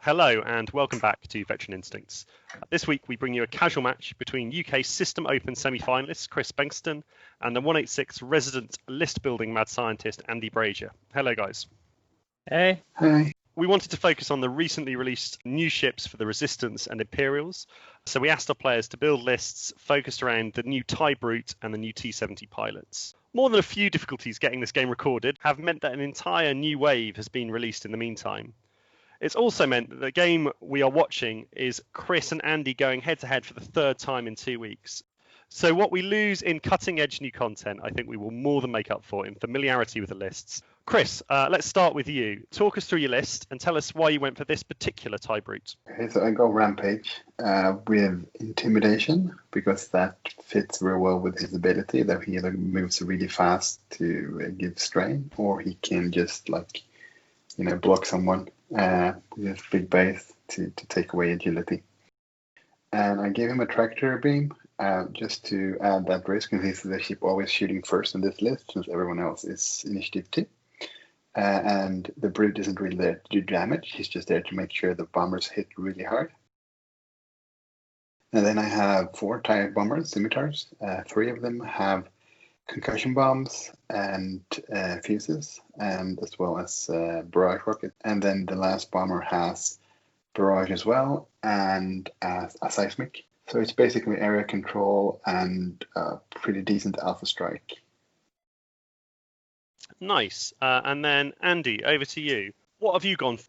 Hello and welcome back to Veteran Instincts. This week we bring you a casual match between UK System Open semi-finalist Kris Bengtsson and the 186 resident list building mad scientist Andy Brazier. Hello guys. Hey. Hi. We wanted to focus on the recently released new ships for the Resistance and Imperials, so we asked our players to build lists focused around the new TIE Brute and the new T-70 pilots. More than a few difficulties getting this game recorded have meant that an entire new wave has been released in the meantime. It's also meant that the game we are watching is Kris and Andy going head-to-head for the third time in 2 weeks. So what we lose in cutting-edge new content, I think we will more than make up for in familiarity with the lists. Kris, let's start with you. Talk us through your list and tell us why you went for this particular TIE Brute. Okay, so I go Rampage with Intimidation because that fits very well with his ability that he either moves really fast to give strain or he can just block someone with his big base to take away agility. And I gave him a tractor beam just to add that risk, and he's the ship always shooting first on this list since everyone else is initiative 2. And the Brute isn't really there to do damage, he's just there to make sure the bombers hit really hard. And then I have 4 TIE bombers, scimitars. 3 of them have concussion bombs and fuses, and as well as barrage rocket. And then the last bomber has barrage as well and a seismic. So it's basically area control and pretty decent alpha strike. Nice. And then Andy, over to you. What have you gone for?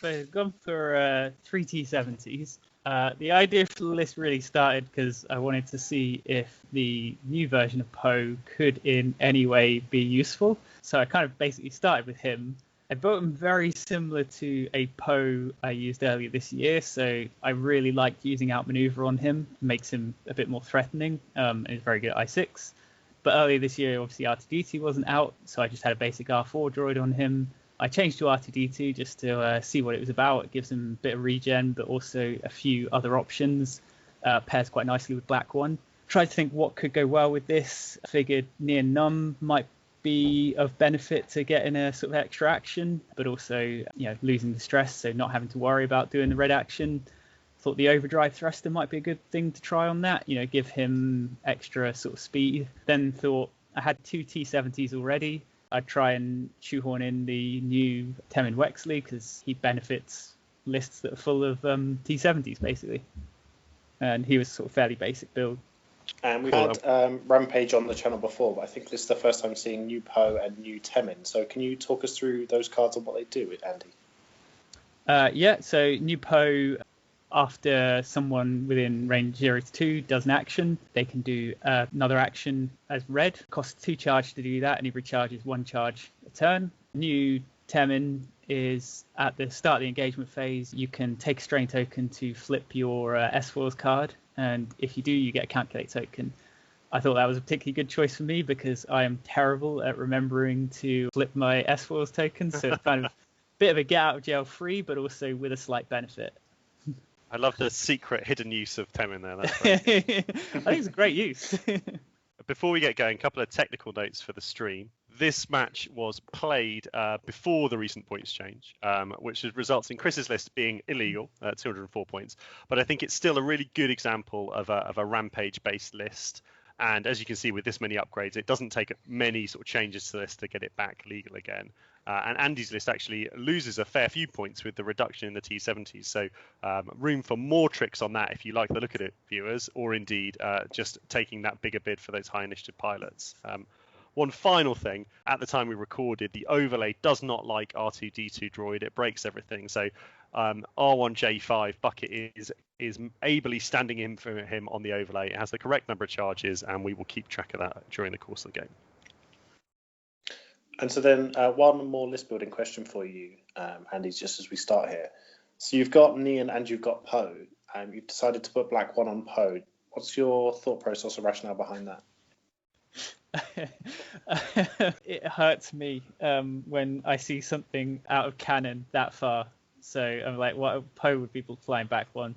So I've gone for 3 T-70s. The idea for the list really started because I wanted to see if the new version of Poe could in any way be useful. So I kind of basically started with him. I built him very similar to a Poe I used earlier this year. So I really liked using outmaneuver on him. It makes him a bit more threatening. And he's very good at I6. But earlier this year, obviously R2-D2 wasn't out. So I just had a basic R4 droid on him. I changed to R2-D2 just to see what it was about. It gives him a bit of regen, but also a few other options. Pairs quite nicely with Black One. Tried to think what could go well with this. Figured near numb might be of benefit to getting a sort of extra action, but also losing the stress, so not having to worry about doing the red action. Thought the overdrive thruster might be a good thing to try on that. Give him extra sort of speed. Then thought I had 2 T-70s already. I'd try and shoehorn in the new Temin Wexley because he benefits lists that are full of T-70s basically. And he was sort of fairly basic build. And we've had Rampage on the channel before, but I think this is the first time seeing new Poe and new Temin. So can you talk us through those cards and what they do, Andy? So new Poe, after someone within range 0 to 2 does an action, they can do another action as red. Costs 2 charge to do that, and he recharges 1 charge a turn. New Temin is at the start of the engagement phase. You can take a strain token to flip your S-Foils card, and if you do, you get a calculate token. I thought that was a particularly good choice for me because I am terrible at remembering to flip my S-Foils tokens, so it's kind of a bit of a get out of jail free, but also with a slight benefit. I love the secret hidden use of Temin there. That's great. I think it's a great use. Before we get going, a couple of technical notes for the stream. This match was played before the recent points change, which results in Kris's list being illegal at 204 points. But I think it's still a really good example of a Rampage-based list. And as you can see with this many upgrades, it doesn't take many sort of changes to this to get it back legal again. And Andy's list actually loses a fair few points with the reduction in the T-70s. So room for more tricks on that if you like the look at it, viewers, or indeed just taking that bigger bid for those high initiative pilots. One final thing, at the time we recorded, the overlay does not like R2-D2 droid. It breaks everything. So R1J5 bucket is ably standing in for him on the overlay. It has the correct number of charges, and we will keep track of that during the course of the game. And so then one more list building question for you, Andy, just as we start here. So you've got Neon and you've got Poe. You've decided to put Black One on Poe. What's your thought process or rationale behind that? It hurts me when I see something out of canon that far. So I'm like, what Poe would be flying back one?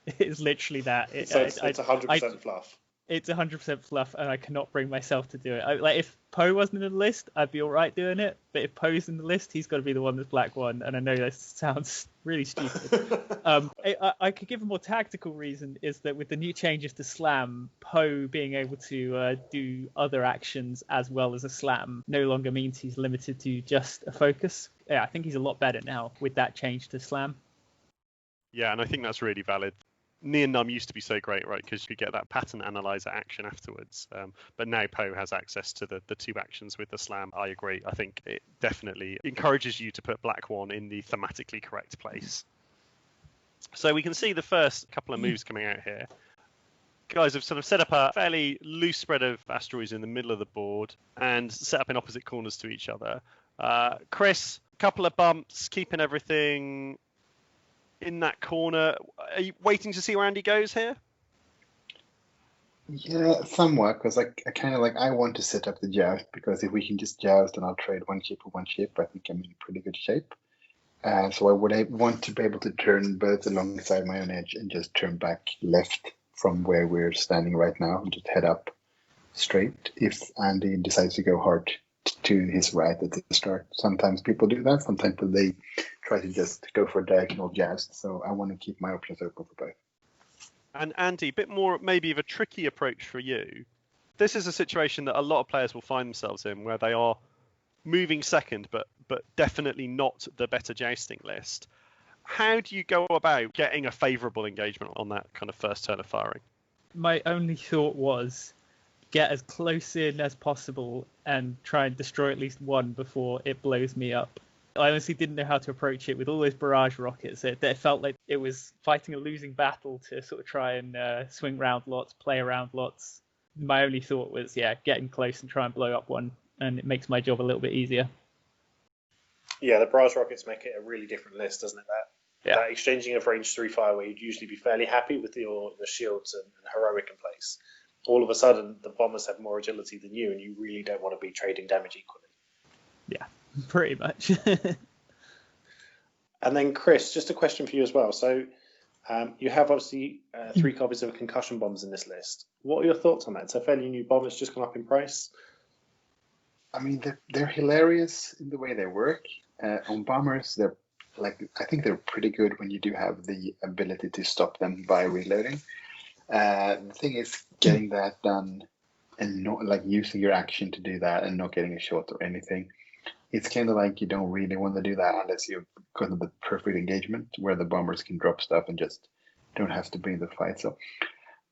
It's literally that. It's 100% fluff. it's 100% fluff, and I cannot bring myself to do it. Like, if Poe wasn't in the list, I'd be all right doing it. But if Poe's in the list, he's got to be the one that's black one. And I know that sounds really stupid. I could give a more tactical reason, is that with the new changes to slam, Poe being able to do other actions as well as a slam no longer means he's limited to just a focus. Yeah, I think he's a lot better now with that change to slam. Yeah, and I think that's really valid. Neon Numb used to be so great, right? Because you could get that pattern analyzer action afterwards. But now Poe has access to the two actions with the slam. I agree. I think it definitely encourages you to put Black One in the thematically correct place. So we can see the first couple of moves coming out here. Guys have sort of set up a fairly loose spread of asteroids in the middle of the board and set up in opposite corners to each other. Kris, couple of bumps, keeping everything in that corner. Are you waiting to see where Andy goes here? Yeah, somewhat, because I kind of I want to set up the joust, because if we can just joust and I'll trade one ship for one ship, I think I'm in pretty good shape. So I would want to be able to turn both alongside my own edge and just turn back left from where we're standing right now and just head up straight if Andy decides to go hard to his right at the start. Sometimes people do that. Sometimes they try to just go for a diagonal joust. So I want to keep my options open for both. And Andy, a bit more maybe of a tricky approach for you. This is a situation that a lot of players will find themselves in, where they are moving second, but definitely not the better jousting list. How do you go about getting a favourable engagement on that kind of first turn of firing? My only thought was get as close in as possible and try and destroy at least one before it blows me up. I honestly didn't know how to approach it with all those barrage rockets. It felt like it was fighting a losing battle to sort of try and swing round lots, play around lots. My only thought was, getting close and try and blow up one, and it makes my job a little bit easier. Yeah, the barrage rockets make it a really different list, doesn't it? That exchanging of range 3 fire where you'd usually be fairly happy with your shields and heroic in place. All of a sudden, the bombers have more agility than you, and you really don't want to be trading damage equally. Yeah, pretty much. And then, Kris, just a question for you as well. So you have obviously 3 copies of concussion bombs in this list. What are your thoughts on that? It's a fairly new bomb. It's just gone up in price. I mean, they're hilarious in the way they work. On bombers, I think they're pretty good when you do have the ability to stop them by reloading. The thing is getting that done and not using your action to do that and not getting a shot or anything. It's kind of you don't really want to do that unless you've got the perfect engagement where the bombers can drop stuff and just don't have to be in the fight. So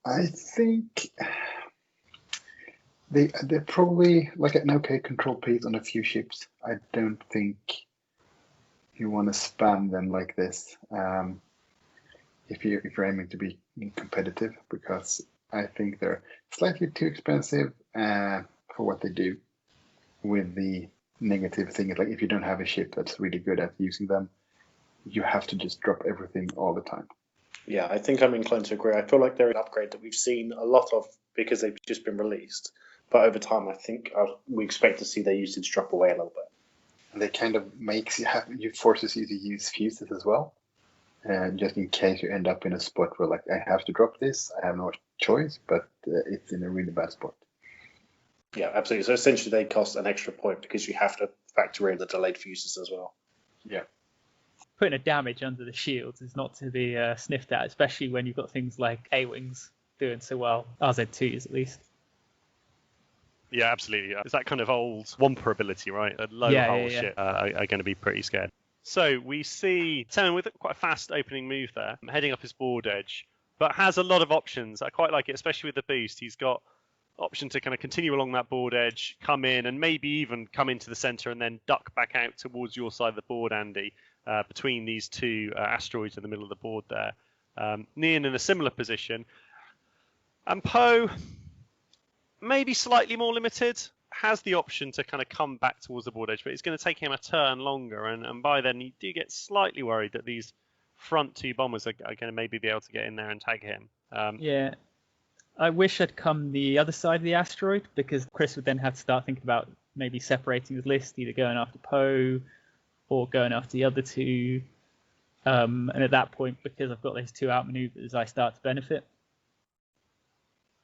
I think they're probably an okay control piece on a few ships. I don't think you want to spam them like this if you're aiming to be competitive, because I think they're slightly too expensive for what they do. With the negative thing is if you don't have a ship that's really good at using them, you have to just drop everything all the time. Yeah, I think I'm inclined to agree. I feel like they're an upgrade that we've seen a lot of because they've just been released. But over time, I think we expect to see their usage drop away a little bit. And they kind of forces you to use fuses as well, just in case you end up in a spot where I have to drop this. I have no choice, but it's in a really bad spot. Yeah, absolutely. So essentially, they cost an extra point because you have to factor in the delayed fuses as well. Yeah. Putting a damage under the shields is not to be sniffed at, especially when you've got things like A-Wings doing so well. RZ2s, at least. Yeah, absolutely. It's that kind of old Wampa ability, right? A low hull ship are going to be pretty scared. So we see Temin with quite a fast opening move there, heading up his board edge, but has a lot of options. I quite like it, especially with the boost. He's got option to kind of continue along that board edge, come in, and maybe even come into the center and then duck back out towards your side of the board, Andy, between these two asteroids in the middle of the board there. Neon in a similar position. And Poe, maybe slightly more limited, has the option to kind of come back towards the board edge, but it's going to take him a turn longer, and by then you do get slightly worried that these front 2 bombers are going to maybe be able to get in there and tag him. Yeah. I wish I'd come the other side of the asteroid, because Kris would then have to start thinking about maybe separating his list, either going after Poe or going after the other 2. And at that point, because I've got those 2 outmaneuvers, I start to benefit.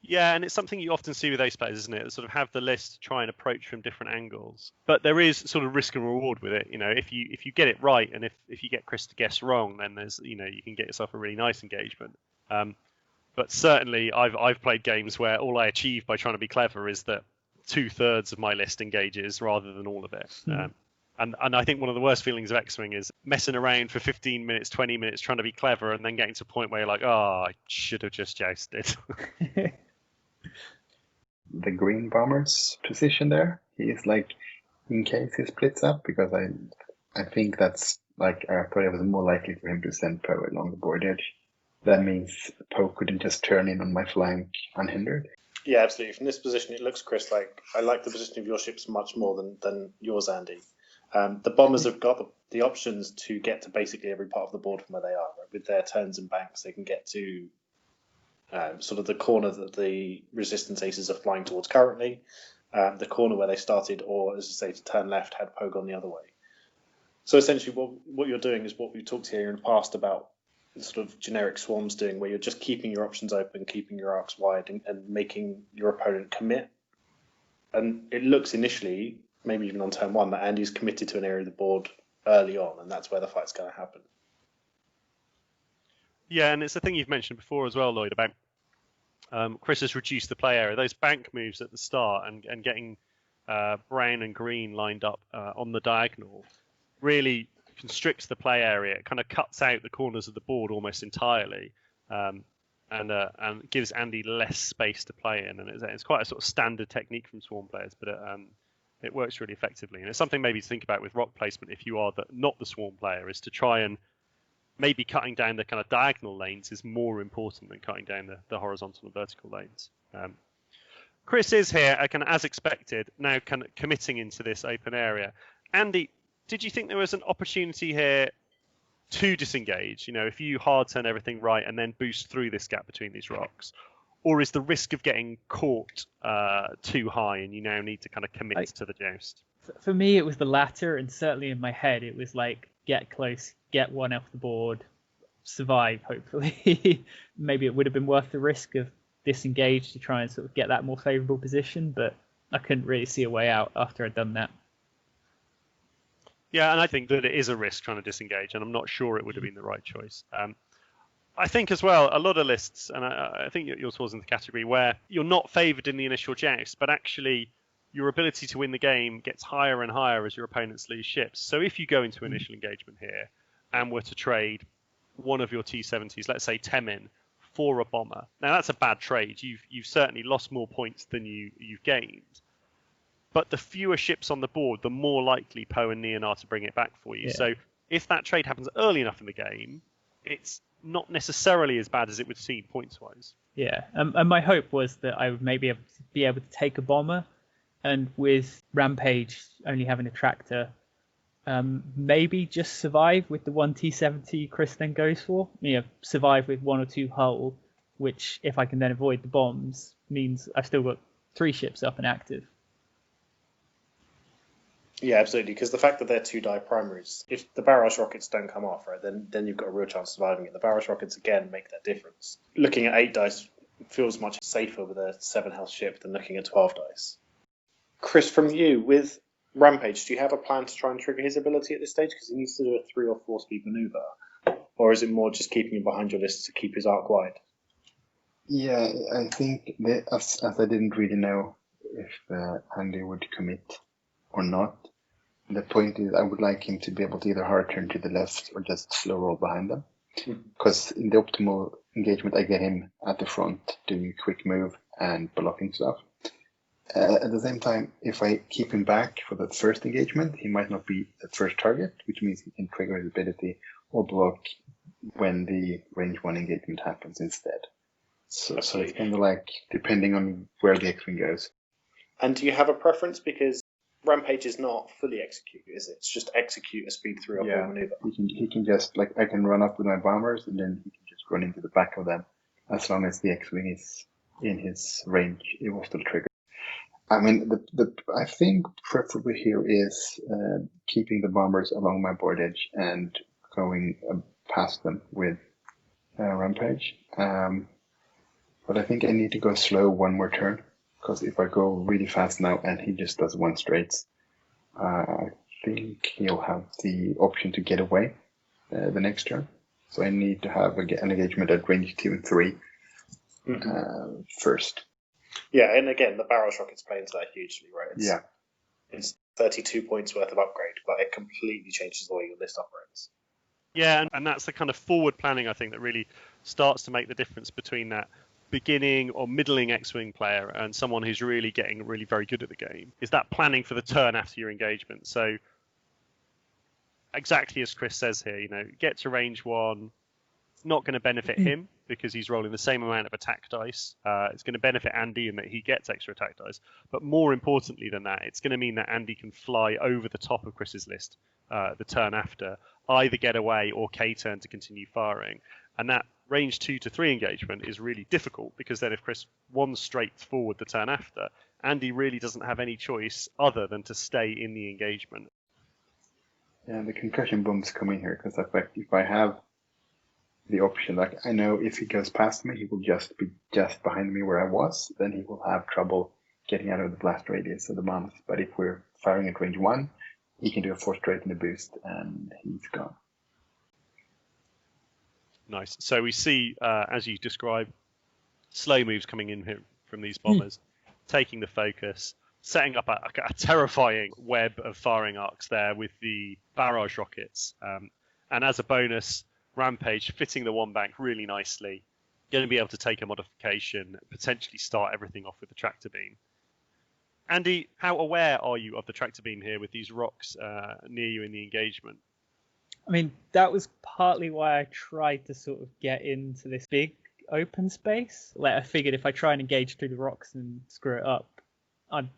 Yeah, and it's something you often see with ace players, isn't it? Sort of have the list try and approach from different angles. But there is sort of risk and reward with it. If you get it right, and if you get Kris to guess wrong, then there's you can get yourself a really nice engagement. But certainly, I've played games where all I achieve by trying to be clever is that 2/3 of my list engages rather than all of it. And I think one of the worst feelings of X-Wing is messing around for 15 minutes, 20 minutes, trying to be clever, and then getting to a point where you're like, oh, I should have just jousted. The green bomber's position there, he's like, in case he splits up, because I think that's like, I thought it was more likely for him to send Poe along the board edge. That means Poe couldn't just turn in on my flank unhindered. Yeah, absolutely. From this position, it looks, Kris, like I like the position of your ships much more than yours, Andy. The bombers have got the options to get to basically every part of the board from where they are. Right? With their turns and banks, they can get to sort of the corner that the resistance aces are flying towards currently, the corner where they started, or as I say, to turn left had Poe gone the other way. So essentially, what you're doing is what we've talked here in the past about sort of generic swarms doing, where you're just keeping your options open, keeping your arcs wide, and making your opponent commit. And it looks initially, maybe even on turn one, that Andy's committed to an area of the board early on, and that's where the fight's going to happen. Yeah, and it's the thing you've mentioned before as well, Lloyd, about Kris has reduced the play area. Those bank moves at the start and getting brown and green lined up on the diagonal really constricts the play area. It kind of cuts out the corners of the board almost entirely, and gives Andy less space to play in. And it's quite a sort of standard technique from Swarm players, but it works really effectively. And it's something maybe to think about with rock placement if you are not the Swarm player, is to try and maybe cutting down the kind of diagonal lanes is more important than cutting down the horizontal and vertical lanes. Kris is here, kind of as expected, now kind of committing into this open area. Andy, did you think there was an opportunity here to disengage? If you hard turn everything right and then boost through this gap between these rocks, or is the risk of getting caught too high and you now need to kind of commit to the joust? For me, it was the latter, and certainly in my head, it was like, get close, get one off the board, survive, hopefully. Maybe it would have been worth the risk of disengage to try and sort of get that more favourable position, but I couldn't really see a way out after I'd done that. Yeah, and I think that it is a risk trying to disengage, and I'm not sure it would have been the right choice. I think as well, a lot of lists, and I think yours falls in the category where you're not favoured in the initial joust, but actually your ability to win the game gets higher and higher as your opponents lose ships. So if you go into initial engagement here and were to trade one of your T-70s, let's say Temin, for a bomber, now that's a bad trade. You've certainly lost more points than you've gained. But the fewer ships on the board, the more likely Poe and Neon are to bring it back for you. Yeah. So if that trade happens early enough in the game, it's not necessarily as bad as it would seem points-wise. Yeah, and my hope was that I would maybe be able to take a bomber, and with Rampage only having a tractor, maybe just survive with the one T-70 Kris then goes for. Survive with one or two hull, which, if I can then avoid the bombs, means I've still got 3 ships up and active. Yeah, absolutely. Because the fact that they're 2-die primaries, if the barrage rockets don't come off, right, then you've got a real chance of surviving it. The barrage rockets again make that difference. Looking at 8 dice feels much safer with a 7 health ship than looking at 12 dice. Kris, from you, with Rampage, do you have a plan to try and trigger his ability at this stage? Because he needs to do a 3 or 4 speed maneuver, or is it more just keeping him behind your list to keep his arc wide? Yeah, I think that as I didn't really know if Andy would commit or not. The point is, I would like him to be able to either hard turn to the left or just slow roll behind them. Because in the optimal engagement, I get him at the front doing a quick move and blocking stuff. At the same time, if I keep him back for the first engagement, he might not be the first target, which means he can trigger his ability or block when the range 1 engagement happens instead. So it's kind of like depending on where the X-Wing goes. And do you have a preference? Because Rampage is not fully execute, is it? It's just execute a speed 3 or 4 maneuver. He can just, like, I can run up with my bombers and then he can just run into the back of them. As long as the X-Wing is in his range, it will still trigger. I mean, I think preferably here is keeping the bombers along my board edge and going past them with Rampage. But I think I need to go slow one more turn, because if I go really fast now and he just does one straight, I think he'll have the option to get away the next turn. So I need to have an engagement at range 2 and 3 first. Yeah, and again, the barrel rockets play into that hugely, right? It's 32 points worth of upgrade, but it completely changes the way your list operates. Yeah, and that's the kind of forward planning, I think, that really starts to make the difference between that beginning or middling X-Wing player and someone who's really getting really very good at the game, is that planning for the turn after your engagement. So exactly as Kris says here, get to range 1, not going to benefit him because he's rolling the same amount of attack dice. It's going to benefit Andy in that he gets extra attack dice. But more importantly than that, it's going to mean that Andy can fly over the top of Kris's list the turn after, either get away or K-turn to continue firing. And that range 2 to 3 engagement is really difficult because then if Kris wants straight forward the turn after, Andy really doesn't have any choice other than to stay in the engagement. Yeah, the concussion bombs come in here because if I have the option, like I know if he goes past me, he will just be just behind me where I was, then he will have trouble getting out of the blast radius of the bombs. But if we're firing at range 1, he can do a 4 straight in the boost and he's gone. Nice. So we see, as you described, slow moves coming in here from these bombers, taking the focus, setting up a terrifying web of firing arcs there with the barrage rockets. And as a bonus, Rampage fitting the one bank really nicely. Going to be able to take a modification, potentially start everything off with the tractor beam. Andy, how aware are you of the tractor beam here with these rocks near you in the engagement? I mean, that was partly why I tried to sort of get into this big open space. Like, I figured if I try and engage through the rocks and screw it up, I'm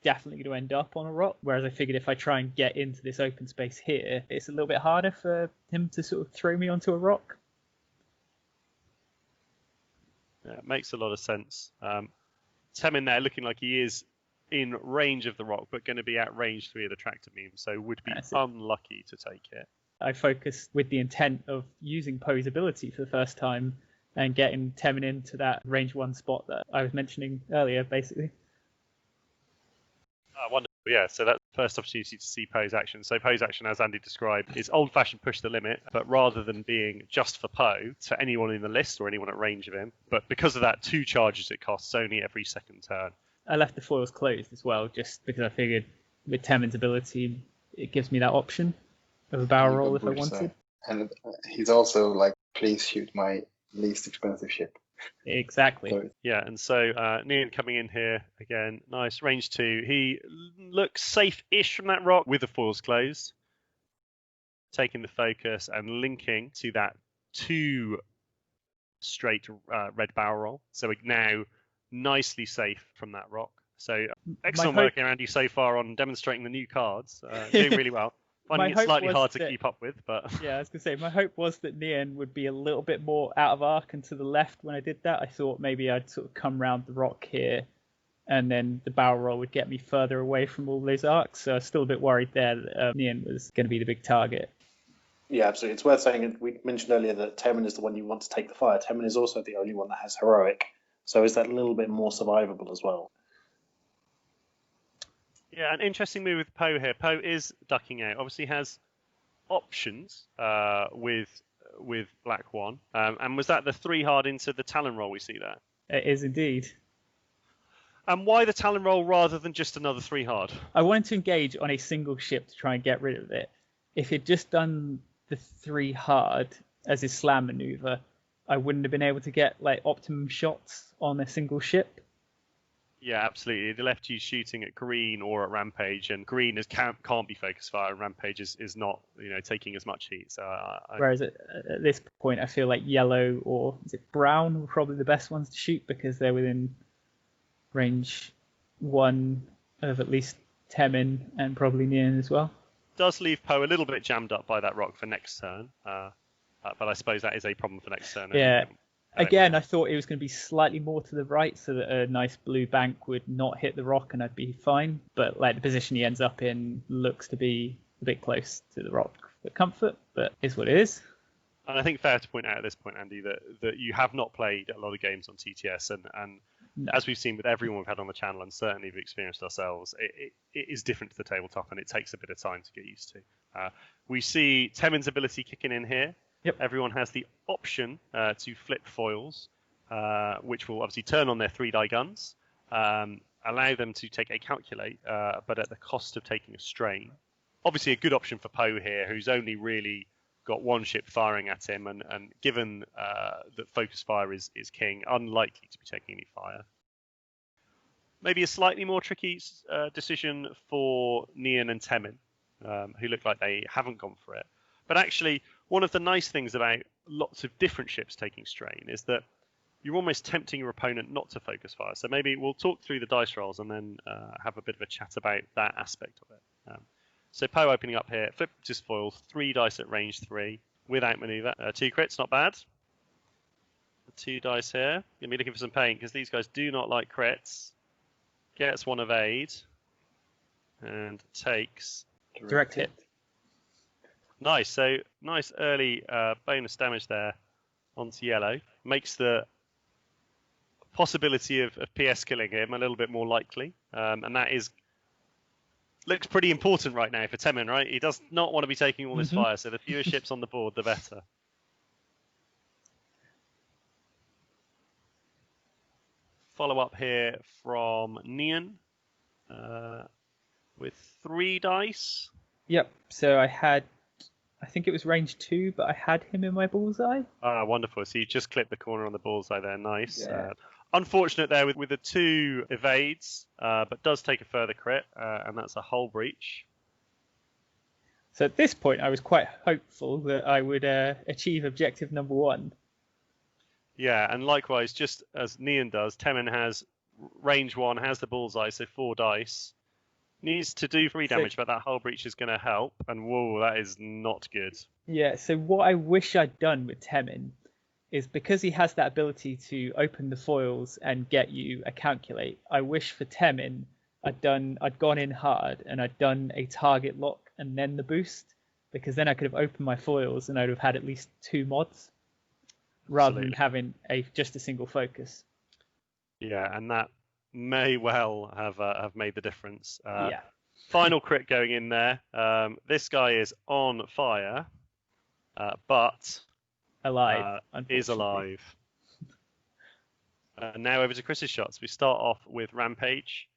definitely going to end up on a rock. Whereas I figured if I try and get into this open space here, it's a little bit harder for him to sort of throw me onto a rock. Yeah, it makes a lot of sense. Tem in there looking like he is in range of the rock, but going to be at range 3 of the tractor beam, so would be unlucky to take it. I focused with the intent of using Poe's ability for the first time and getting Temin into that range 1 spot that I was mentioning earlier, basically. Wonderful. Yeah, so that's the first opportunity to see Poe's action. So Poe's action, as Andy described, is old-fashioned push the limit, but rather than being just for Poe, for anyone in the list or anyone at range of him. But because of that, 2 charges it costs only every second turn. I left the foils closed as well, just because I figured with Temin's ability, it gives me that option of a barrel roll if I wanted. And he's also like, please shoot my least expensive ship. Exactly. So, yeah, and so Nian coming in here again, nice range 2. He looks safe-ish from that rock with the foils closed, taking the focus and linking to that 2 straight red barrel roll. So we're now nicely safe from that rock. So excellent work here, Andy, so far on demonstrating the new cards. Doing really well. Finding it slightly hard to keep up with, but yeah, I was gonna say my hope was that Nian would be a little bit more out of arc and to the left when I did that. I thought maybe I'd sort of come round the rock here, and then the barrel roll would get me further away from all those arcs. So I was still a bit worried there that Nian was going to be the big target. Yeah, absolutely. It's worth saying, we mentioned earlier that Temin is the one you want to take the fire. Temin is also the only one that has heroic, so is that a little bit more survivable as well? Yeah, an interesting move with Poe here. Poe is ducking out. Obviously has options with Black One. And was that the 3 hard into the Talon roll we see there? It is indeed. And why the Talon roll rather than just another 3 hard? I wanted to engage on a single ship to try and get rid of it. If he'd just done the 3 hard as his slam maneuver, I wouldn't have been able to get like optimum shots on a single ship. Yeah, absolutely. They left you shooting at green or at Rampage, and green can't be focus fire, and Rampage is not taking as much heat. So whereas at this point, I feel like yellow or is it brown were probably the best ones to shoot because they're within range 1 of at least Temin and probably Nian as well. Does leave Poe a little bit jammed up by that rock for next turn, but I suppose that is a problem for next turn. Yeah. Again, I thought it was going to be slightly more to the right so that a nice blue bank would not hit the rock and I'd be fine. But like the position he ends up in looks to be a bit close to the rock for comfort, but is what it is. And I think fair to point out at this point, Andy, that you have not played a lot of games on TTS, and No. as we've seen with everyone we've had on the channel, and certainly we've experienced ourselves, it is different to the tabletop, and it takes a bit of time to get used to. We see Temin's ability kicking in here. Yep. Everyone has the option to flip foils, which will obviously turn on their 3-die guns, allow them to take a calculate, but at the cost of taking a strain. Obviously a good option for Poe here, who's only really got one ship firing at him, and given that focus fire is king, unlikely to be taking any fire. Maybe a slightly more tricky decision for Nian and Temin, who look like they haven't gone for it. But actually, one of the nice things about lots of different ships taking strain is that you're almost tempting your opponent not to focus fire. So maybe we'll talk through the dice rolls and then have a bit of a chat about that aspect of it. So Poe opening up here, flip his foils, 3 dice at range 3 without maneuver. 2 crits, not bad. 2 dice here. Gonna be looking for some paint because these guys do not like crits. Gets 1 evade and takes Direct hit. Nice. So nice early bonus damage there onto yellow. Makes the possibility of PS killing him a little bit more likely, and that looks pretty important right now for Temin, right? He does not want to be taking all this fire, so the fewer ships on the board, the better. Follow up here from Nian with 3 dice. Yep. So I think it was range 2, but I had him in my bullseye. Ah, wonderful. So you just clipped the corner on the bullseye there. Nice. Yeah. Unfortunate there with the 2 evades, but does take a further crit, and that's a hull breach. So at this point, I was quite hopeful that I would achieve objective number 1. Yeah, and likewise, just as Nian does, Temin has range 1, has the bullseye, so 4 dice. Needs to do 3 damage, but that hull breach is going to help, and whoa, that is not good. Yeah, so what I wish I'd done with Temin is because he has that ability to open the foils and get you a calculate, I wish for Temin I'd gone in hard and I'd done a target lock and then the boost, because then I could have opened my foils and I'd have had at least 2 mods rather than having just a single focus. Yeah, and that may well have made the difference. Yeah. Final crit going in there. This guy is on fire, but Alive. is alive. Now over to Kris's shots. We start off with Rampage.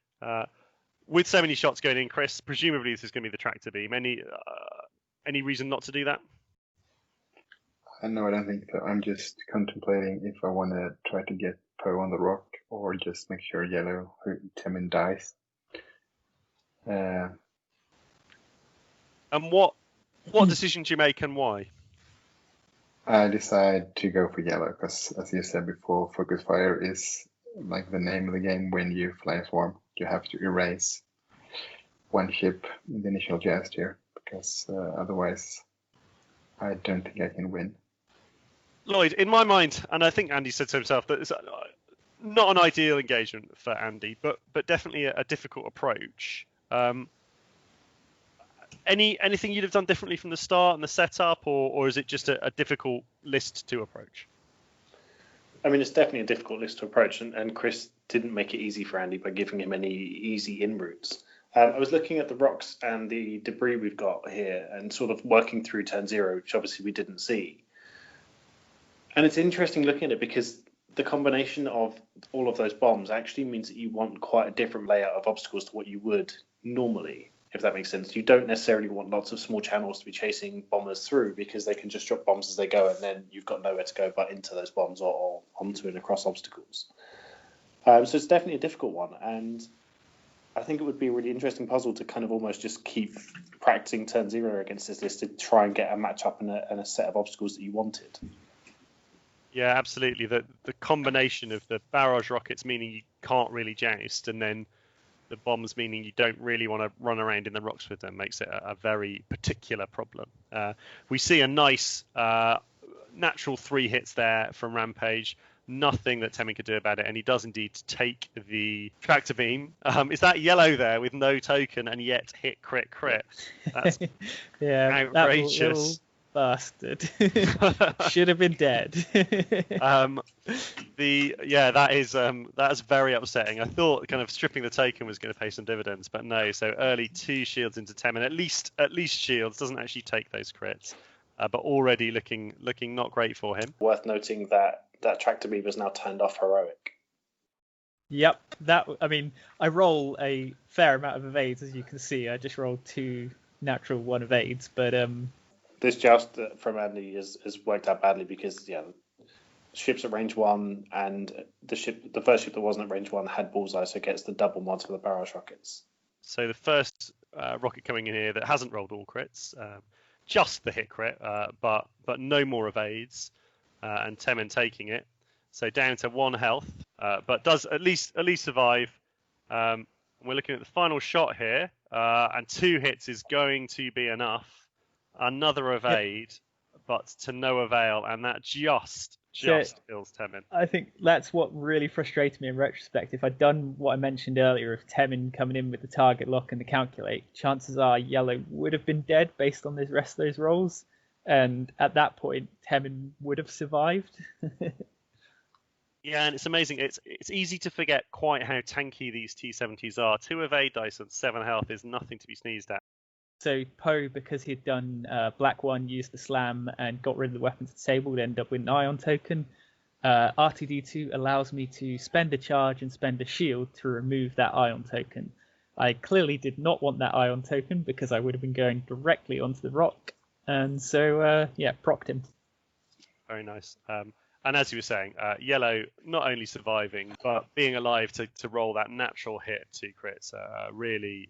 With so many shots going in, Kris, presumably this is going to be the tractor beam. Any reason not to do that? No, I don't think so. I'm just contemplating if I want to try to get Poe on the rock or just make sure yellow Temin dies. And what decision do you make and why? I decide to go for yellow because, as you said before, focus fire is like the name of the game. When you fly swarm, you have to erase 1 ship in the initial joust here, because otherwise I don't think I can win. Lloyd, in my mind, and I think Andy said to himself that it's not an ideal engagement for Andy, but definitely a difficult approach. Anything you'd have done differently from the start and the setup, or is it just a difficult list to approach? I mean, it's definitely a difficult list to approach, and Kris didn't make it easy for Andy by giving him any easy in routes. I was looking at the rocks and the debris we've got here and sort of working through turn 0, which obviously we didn't see. And it's interesting looking at it because the combination of all of those bombs actually means that you want quite a different layout of obstacles to what you would normally, if that makes sense. You don't necessarily want lots of small channels to be chasing bombers through because they can just drop bombs as they go, and then you've got nowhere to go but into those bombs or onto and across obstacles. So it's definitely a difficult one, and I think it would be a really interesting puzzle to kind of almost just keep practicing turn 0 against this list to try and get a matchup and a set of obstacles that you wanted. Yeah, absolutely. The combination of the barrage rockets meaning you can't really joust, and then the bombs meaning you don't really want to run around in the rocks with them makes it a very particular problem. We see a nice natural 3 hits there from Rampage. Nothing that Temin could do about it, and he does indeed take the tractor beam. Is that yellow there with no token and yet hit crit? That's yeah, outrageous. bastard. Should have been dead. That's very upsetting. I thought kind of stripping the token was going to pay some dividends, but no. So early 2 shields into Temin, at least shields, doesn't actually take those crits, but already looking not great for him. Worth noting that Tractor Beaver's now turned off heroic. Yep, I roll a fair amount of evades, as you can see. I just rolled 2 natural 1 evades, but this joust from Andy has worked out badly because ships at range 1 and the first ship that wasn't at range 1 had bullseye, so it gets the double mods for the barrage rockets. So the first rocket coming in here that hasn't rolled all crits, just the hit crit, but no more evades, and Temin taking it. So down to 1 health, but does at least survive. We're looking at the final shot here, and 2 hits is going to be enough. Another evade, but to no avail, and that just kills Temin. I think that's what really frustrated me in retrospect. If I'd done what I mentioned earlier of Temin coming in with the target lock and the calculate, chances are Yellow would have been dead based on the rest of those rolls, and at that point Temin would have survived. Yeah, and it's amazing. It's easy to forget quite how tanky these T-70s are. 2 evade dice and 7 health is nothing to be sneezed at. So Poe, because he'd done Black 1, used the slam and got rid of the weapon to disable, would end up with an ion token. R2D2 allows me to spend a charge and spend a shield to remove that ion token. I clearly did not want that ion token because I would have been going directly onto the rock. And so, procced him. Very nice. And as you were saying, Yellow not only surviving, but being alive to roll that natural hit 2 crits really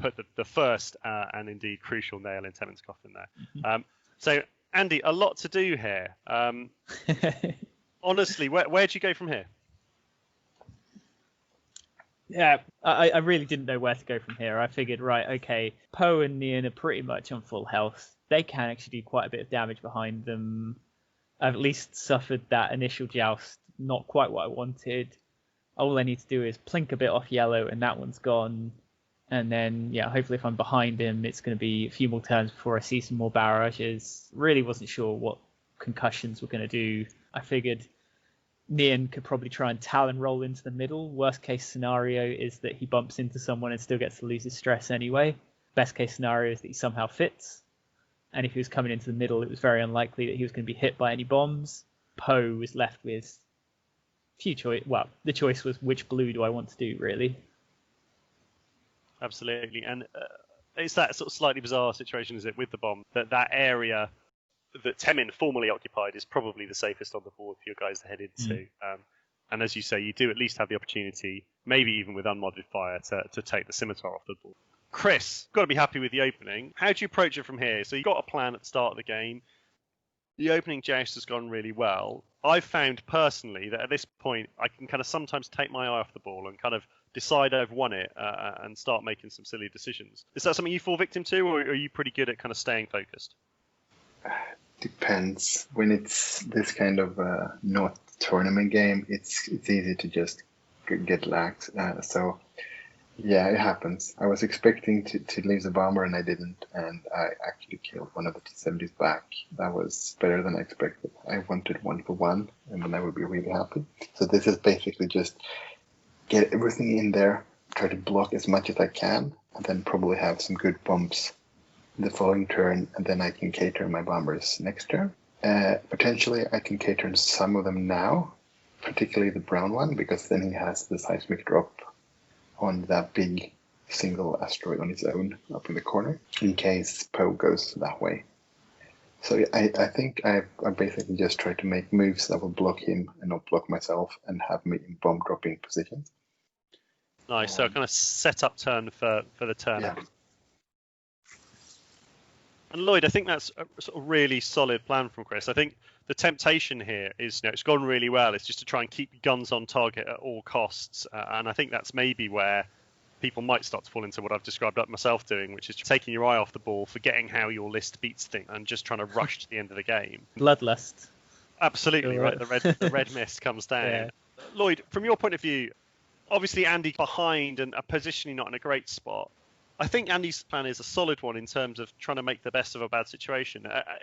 put the first and indeed crucial nail in Temin's coffin there. Mm-hmm. So, Andy, a lot to do here. Honestly, where'd you go from here? Yeah, I really didn't know where to go from here. I figured, right, okay, Poe and Nian are pretty much on full health. They can actually do quite a bit of damage behind them. I've at least suffered that initial joust, not quite what I wanted. All I need to do is plink a bit off Yellow and that one's gone. And then, hopefully if I'm behind him, it's going to be a few more turns before I see some more barrages. Really wasn't sure what concussions were going to do. I figured Nian could probably try and Talon roll into the middle. Worst case scenario is that he bumps into someone and still gets to lose his stress anyway. Best case scenario is that he somehow fits. And if he was coming into the middle, it was very unlikely that he was going to be hit by any bombs. Poe was left with few choice. Well, the choice was which blue do I want to do, really. Absolutely, and it's that sort of slightly bizarre situation, is it, with the bomb, that area that Temin formerly occupied is probably the safest on the board for your guys to head into. And as you say, you do at least have the opportunity, maybe even with unmodded fire, to take the scimitar off the board. Kris, got to be happy with the opening. How do you approach it from here? So you got a plan at the start of the game. The opening joust has gone really well. I've found personally that at this point I can kind of sometimes take my eye off the ball and kind of decide I've won it and start making some silly decisions. Is that something you fall victim to, or are you pretty good at kind of staying focused? Depends. When it's this kind of not tournament game, it's easy to just get lax. So yeah, it happens. I was expecting to lose a bomber and I didn't, and I actually killed one of the T-70s back. That was better than I expected. I wanted 1 for 1, and then I would be really happy. So this is basically just get everything in there, try to block as much as I can, and then probably have some good bumps the following turn, and then I can cater my bombers next turn. Potentially I can cater some of them now, particularly the brown one, because then he has the seismic drop on that big single asteroid on his own up in the corner, in case Poe goes that way. So I think I basically just try to make moves that will block him and not block myself, and have me in bomb dropping positions. Nice. So kind of set up turn for the turn. Yeah. And Lloyd, I think that's a sort of really solid plan from Kris. I think the temptation here is, it's gone really well. It's just to try and keep guns on target at all costs. And I think that's maybe where people might start to fall into what I've described myself doing, which is taking your eye off the ball, forgetting how your list beats things, and just trying to rush to the end of the game. Bloodlust. Absolutely, right. The red mist comes down. Yeah. Lloyd, from your point of view, obviously Andy behind and positionally not in a great spot. I think Andy's plan is a solid one in terms of trying to make the best of a bad situation.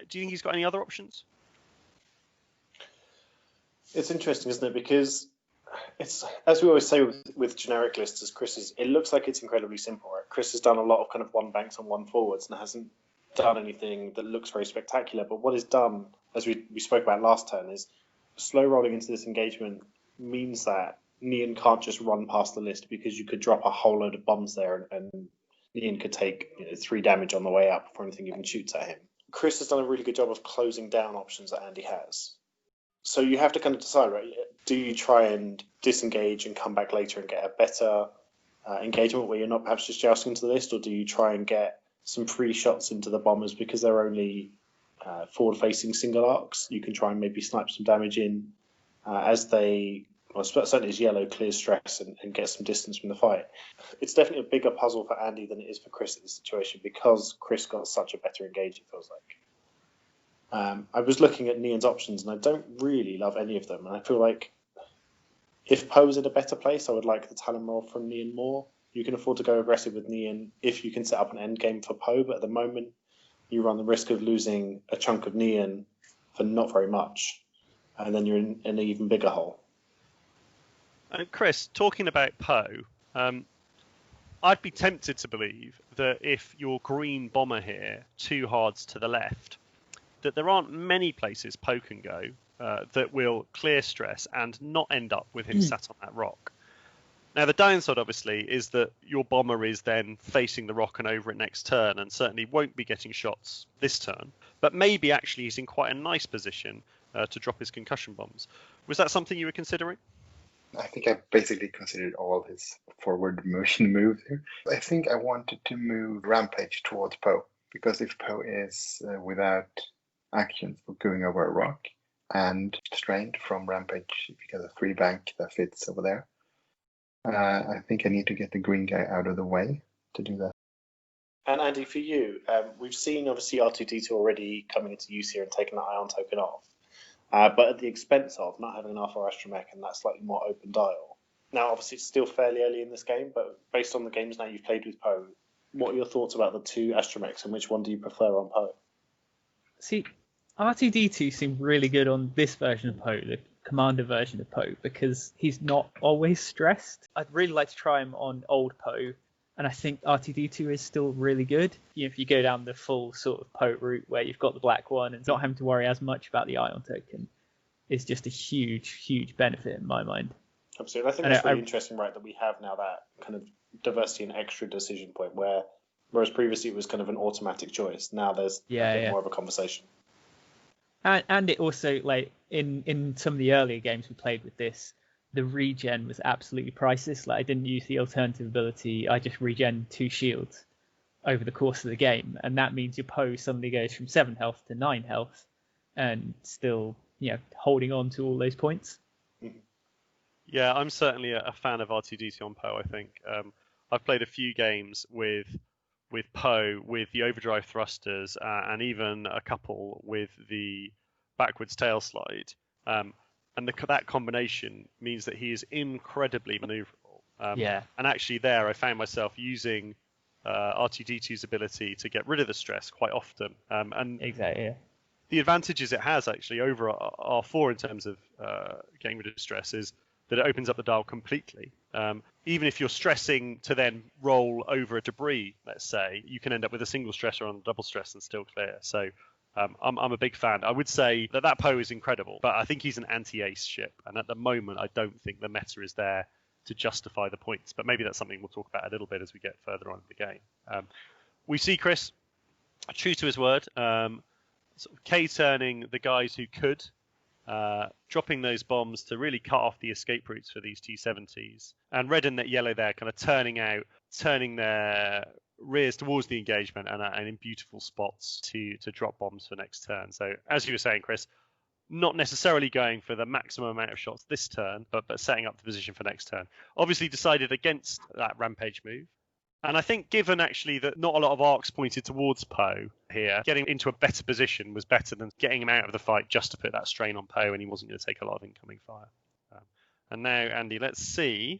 Do you think he's got any other options? It's interesting, isn't it? Because it's, as we always say with generic lists as Chris's, it looks like it's incredibly simple, right? Kris has done a lot of kind of one banks and one forwards and hasn't done anything that looks very spectacular. But what is done, as we spoke about last turn, is slow rolling into this engagement means that Nian can't just run past the list, because you could drop a whole load of bombs there and Nian could take 3 damage on the way up before anything even shoots at him. Kris has done a really good job of closing down options that Andy has. So you have to kind of decide, right? Do you try and disengage and come back later and get a better engagement where you're not perhaps just jousting into the list, or do you try and get some free shots into the bombers because they're only forward-facing single arcs? You can try and maybe snipe some damage in as they, well, certainly as yellow clears stress and gets some distance from the fight. It's definitely a bigger puzzle for Andy than it is for Kris in this situation, because Kris got such a better engage, it feels like. I was looking at Nian's options and I don't really love any of them, and I feel like if Poe was in a better place, I would like the Talon roll from Nian more. You can afford to go aggressive with Nian if you can set up an end game for Poe, but at the moment you run the risk of losing a chunk of Nian for not very much, and then you're in an even bigger hole. Kris, talking about Poe, I'd be tempted to believe that if you're green bomber here, 2 hards to the left, that there aren't many places Poe can go that will clear stress and not end up with him sat on that rock. Now, the downside, obviously, is that your bomber is then facing the rock and over it next turn, and certainly won't be getting shots this turn. But maybe actually he's in quite a nice position to drop his concussion bombs. Was that something you were considering? I think I basically considered all his forward motion moves here. I think I wanted to move Rampage towards Poe, because if Poe is without actions for going over a rock and strained from Rampage, if you get a 3 bank that fits over there, I think I need to get the green guy out of the way to do that. And Andy, for you, we've seen obviously R2D2 already coming into use here and taking that ion token off, but at the expense of not having an Alpha Astromech and that slightly more open dial. Now, obviously, it's still fairly early in this game, but based on the games now you've played with Poe, what are your thoughts about the 2 Astromechs, and which one do you prefer on Poe? See, R2D2 seemed really good on this version of Poe, the Commander version of Poe, because he's not always stressed. I'd really like to try him on old Poe, and I think R2D2 is still really good. If you go down the full sort of Poe route where you've got the black one and not having to worry as much about the ion token, is just a huge, huge benefit in my mind. Absolutely. I think that's really interesting, right, that we have now that kind of diversity and extra decision point whereas previously it was kind of an automatic choice. Now there's a bit more of a conversation. And it also, like, in some of the earlier games we played with this, the regen was absolutely priceless. Like, I didn't use the alternative ability. I just regen 2 shields over the course of the game. And that means your Poe suddenly goes from 7 health to 9 health and still, holding on to all those points. Yeah, I'm certainly a fan of R2D2 on Poe, I think. I've played a few games with Poe, with the overdrive thrusters, and even a couple with the backwards tail slide. And that combination means that he is incredibly maneuverable. And actually there I found myself using R2D2's ability to get rid of the stress quite often. And exactly, yeah. The advantages it has actually over R4 in terms of getting rid of stress is that it opens up the dial completely. Even if you're stressing to then roll over a debris, let's say, you can end up with a single stress or on a double stress and still clear. So I'm a big fan. I would say that Poe is incredible, but I think he's an anti-ace ship. And at the moment, I don't think the meta is there to justify the points. But maybe that's something we'll talk about a little bit as we get further on in the game. We see Kris, true to his word, sort of K-turning the guys who could, dropping those bombs to really cut off the escape routes for these T-70s. And red and yellow there kind of turning their rears towards the engagement and in beautiful spots to drop bombs for next turn. So as you were saying, Kris, not necessarily going for the maximum amount of shots this turn, but setting up the position for next turn. Obviously decided against that rampage move. And I think given actually that not a lot of arcs pointed towards Poe here, getting into a better position was better than getting him out of the fight just to put that strain on Poe, and he wasn't going to take a lot of incoming fire. And now, Andy, let's see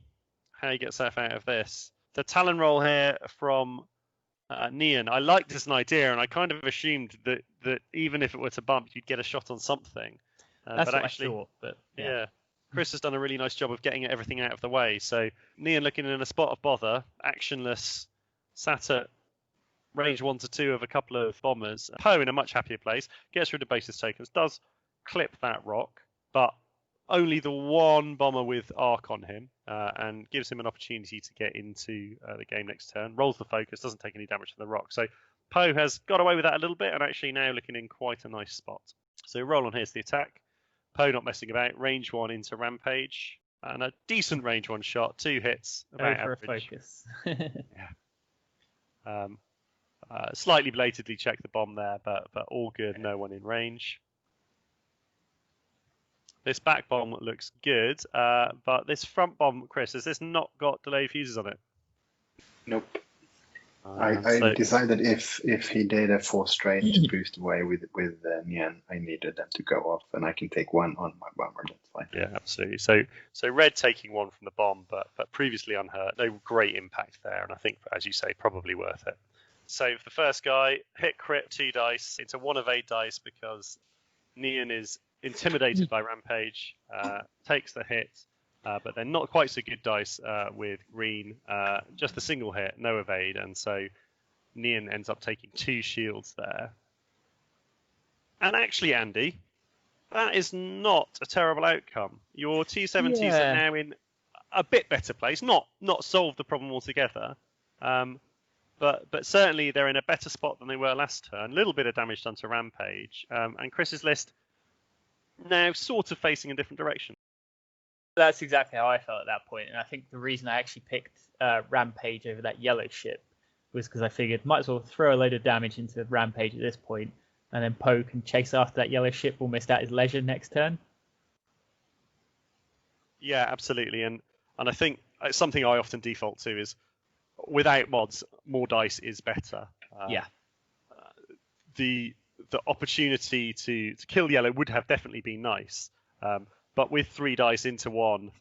how he gets out of this. The Talon roll here from Neon. I liked as an idea, and I kind of assumed that even if it were to bump, you'd get a shot on something. That's but what actually, I thought. But yeah, Kris has done a really nice job of getting everything out of the way. So Neon looking in a spot of bother, actionless, sat at range 1 to 2 of a couple of bombers. Poe in a much happier place, gets rid of basis tokens, does clip that rock, but only the one bomber with arc on him, and gives him an opportunity to get into the game next turn. Rolls the focus, doesn't take any damage from the rock. So Poe has got away with that a little bit, and actually now looking in quite a nice spot. So roll on here's the attack. Poe not messing about, range 1 into Rampage, and a decent range 1 shot, 2 hits, about for average. a focus. Yeah. Slightly belatedly check the bomb there, but all good, no one in range. This back bomb looks good, but this front bomb, Kris, has this not got delayed fuses on it? Nope. I decided if he did a 4 straight boost away with Nian, I needed them to go off, and I can take 1 on my bomber. That's fine. Yeah, absolutely. So red taking 1 from the bomb, but previously unhurt. No great impact there, and I think, as you say, probably worth it. So for the first guy, hit crit 2 dice. It's a 1 of 8 dice because Nian is intimidated by Rampage, takes the hit, but they're not quite so good dice with green. Just a single hit, no evade, and so Nian ends up taking 2 shields there. And actually, Andy, that is not a terrible outcome. Your T-70s are now in a bit better place. Not solved the problem altogether, but certainly they're in a better spot than they were last turn. A little bit of damage done to Rampage, and Kris's list now sort of facing a different direction. That's exactly how I felt at that point, and I think the reason I actually picked Rampage over that yellow ship was because I figured might as well throw a load of damage into Rampage at this point, and then Poe can chase after that yellow ship almost at his leisure next turn. Yeah, absolutely, and I think something I often default to is without mods, more dice is better. The opportunity to kill yellow would have definitely been nice, but with 3 dice into 1,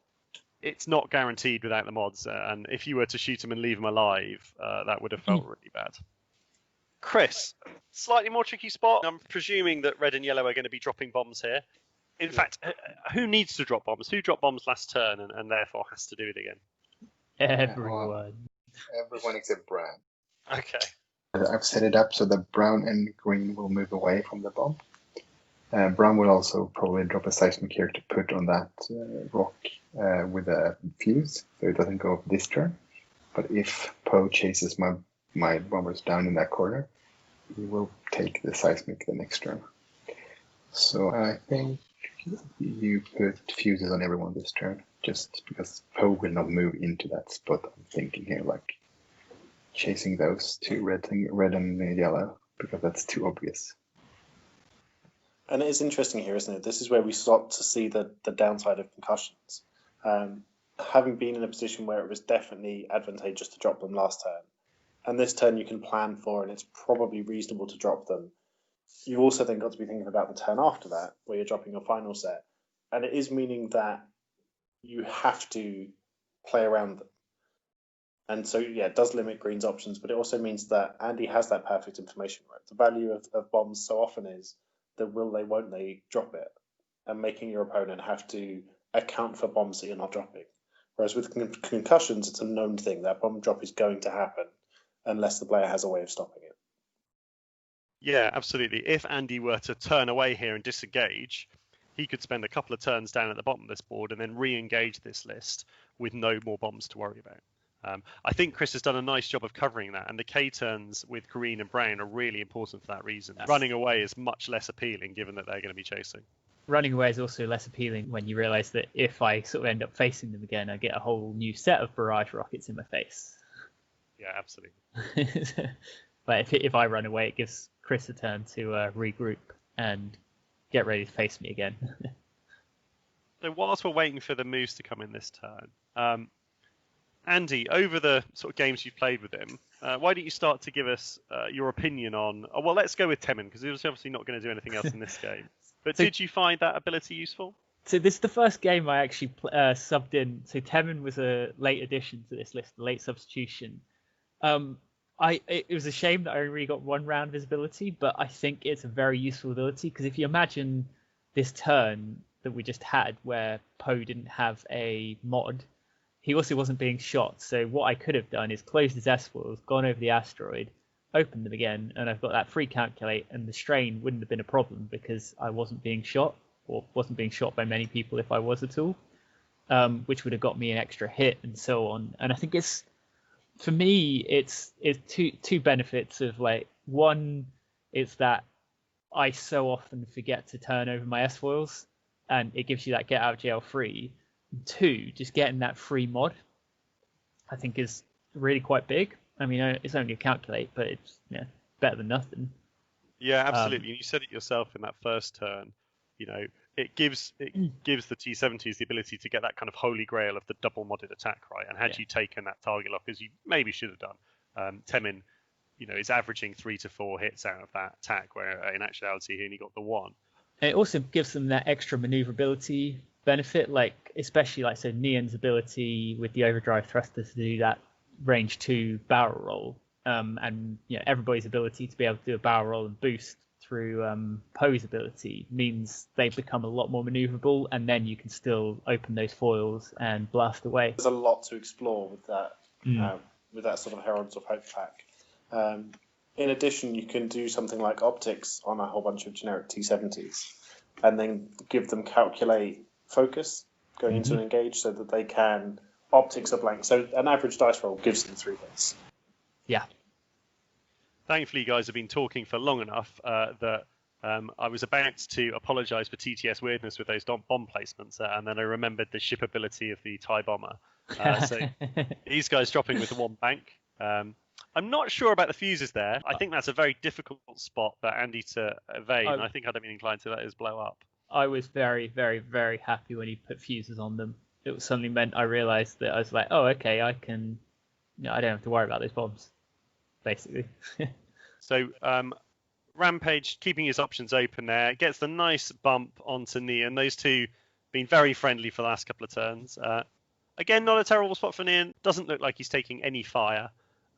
it's not guaranteed without the mods, and if you were to shoot him and leave him alive, that would have felt really bad. Kris, slightly more tricky spot. I'm presuming that red and yellow are going to be dropping bombs here. In fact, who needs to drop bombs? Who dropped bombs last turn and therefore has to do it again? Everyone. Everyone except brown. Okay. I've set it up so that brown and green will move away from the bomb. Brown will also probably drop a seismic here to put on that rock with a fuse, so it doesn't go off this turn. But if Poe chases my bombers down in that corner, he will take the seismic the next turn. So I think you put fuses on everyone this turn, just because Poe will not move into that spot. I'm thinking here, like chasing those 2 red and yellow, because that's too obvious. And it is interesting here, isn't it? This is where we start to see the downside of concussions. Having been in a position where it was definitely advantageous to drop them last turn, and this turn you can plan for, and it's probably reasonable to drop them. You've also then got to be thinking about the turn after that, where you're dropping your final set. And it is meaning that you have to play around them. And so, yeah, it does limit green's options, but it also means that Andy has that perfect information, right? The value of bombs so often is that will they, won't they drop it, and making your opponent have to account for bombs that you're not dropping. Whereas with concussions, it's a known thing. That bomb drop is going to happen unless the player has a way of stopping it. Yeah, absolutely. If Andy were to turn away here and disengage, he could spend a couple of turns down at the bottom of this board and then re-engage this list with no more bombs to worry about. I think Kris has done a nice job of covering that, and the K turns with green and brown are really important for that reason. Yes. Running away is much less appealing given that they're going to be chasing. Running away is also less appealing when you realise that if I sort of end up facing them again, I get a whole new set of barrage rockets in my face. Yeah, absolutely. But if I run away, it gives Kris a turn to regroup and get ready to face me again. So whilst we're waiting for the moves to come in this turn, Andy, over the sort of games you've played with him, why don't you start to give us your opinion on... Oh, well, let's go with Temin, because he was obviously not going to do anything else in this game. But did you find that ability useful? So this is the first game I actually subbed in. So Temin was a late addition to this list, a late substitution. It was a shame that I only got 1 round visibility, but I think it's a very useful ability, because if you imagine this turn that we just had where Poe didn't have a mod, he also wasn't being shot. So what I could have done is closed his S-foils, gone over the asteroid, opened them again, and I've got that free calculate, and the strain wouldn't have been a problem because I wasn't being shot, or wasn't being shot by many people if I was at all, which would have got me an extra hit and so on. And I think it's, for me, it's two benefits of, like, one, it's that I so often forget to turn over my S-foils, and it gives you that get out of jail free. 2, just getting that free mod, I think is really quite big. I mean, it's only a calculate, but it's better than nothing. Yeah, absolutely. You said it yourself in that first turn. It gives the T70s the ability to get that kind of holy grail of the double modded attack, right? And had you taken that target lock, as you maybe should have done, Temin, is averaging 3 to 4 hits out of that attack, where in actuality he only got the 1. And it also gives them that extra maneuverability benefit, like especially like so Neon's ability with the overdrive thruster to do that range 2 barrel roll, and everybody's ability to be able to do a barrel roll and boost through Poe's ability means they become a lot more maneuverable, and then you can still open those foils and blast away. There's a lot to explore with that sort of Heralds of Hope pack. In addition, you can do something like optics on a whole bunch of generic T70s, and then give them calculate focus going into an engage, so that they can optics a blank. So an average dice roll gives them 3 hits. Yeah. Thankfully, you guys have been talking for long enough that I was about to apologise for TTS weirdness with those bomb placements, and then I remembered the shipability of the TIE bomber. So these guys dropping with the 1 bank. I'm not sure about the fuses there. I think that's a very difficult spot for Andy to evade, and I think I'd have been inclined to let his blow up. I was very, very, very happy when he put fuses on them. It suddenly meant I realised that I was like, oh, okay, I can, I don't have to worry about those bombs, basically. So Rampage, keeping his options open there, gets the nice bump onto Neon. Those two been very friendly for the last couple of turns. Again, not a terrible spot for Neon. Doesn't look like he's taking any fire.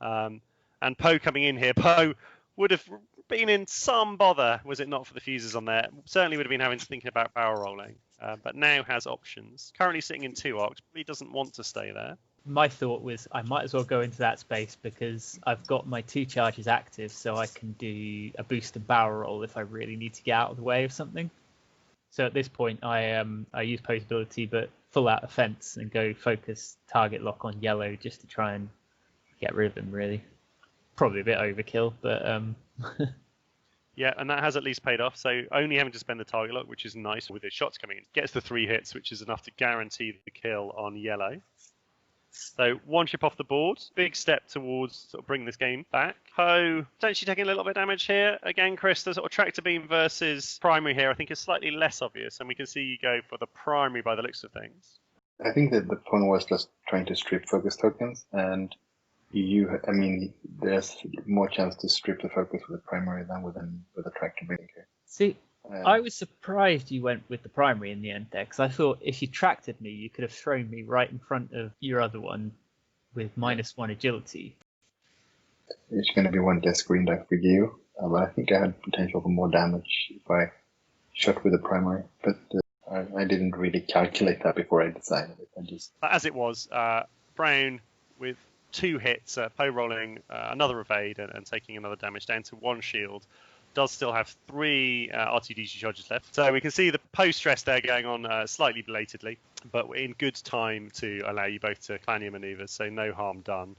And Poe coming in here. Poe would have been in some bother, was it not for the fuses on there. Certainly would have been having to think about barrel rolling, but now has options. Currently sitting in 2 arcs, but he doesn't want to stay there. My thought was I might as well go into that space because I've got my 2 charges active, so I can do a boost and barrel roll if I really need to get out of the way of something. So at this point, I use Poe's ability, but full out offense and go focus target lock on yellow just to try and get rid of him, really. Probably a bit overkill, but yeah, and that has at least paid off. So only having to spend the target lock, which is nice with his shots coming in. Gets the 3 hits, which is enough to guarantee the kill on yellow. So 1 ship off the board. Big step towards sort of bringing this game back. Poe potentially taking a little bit of damage here. Again, Kris, the sort of tractor beam versus primary here I think is slightly less obvious, and we can see you go for the primary by the looks of things. I think that the point was just trying to strip focus tokens, and there's more chance to strip the focus with the primary than with a tractor beam here. See, I was surprised you went with the primary in the end there, because I thought if you tracted me, you could have thrown me right in front of your other one with -1 agility. It's going to be 1 less green die for you, but I think I had potential for more damage if I shot with the primary, but I didn't really calculate that before I decided it. As it was, Brown with 2 hits, Poe rolling another evade and taking another damage down to 1 shield. Does still have 3 RTDG charges left. So we can see the Poe stress there going on slightly belatedly, but in good time to allow you both to plan your manoeuvres, so no harm done.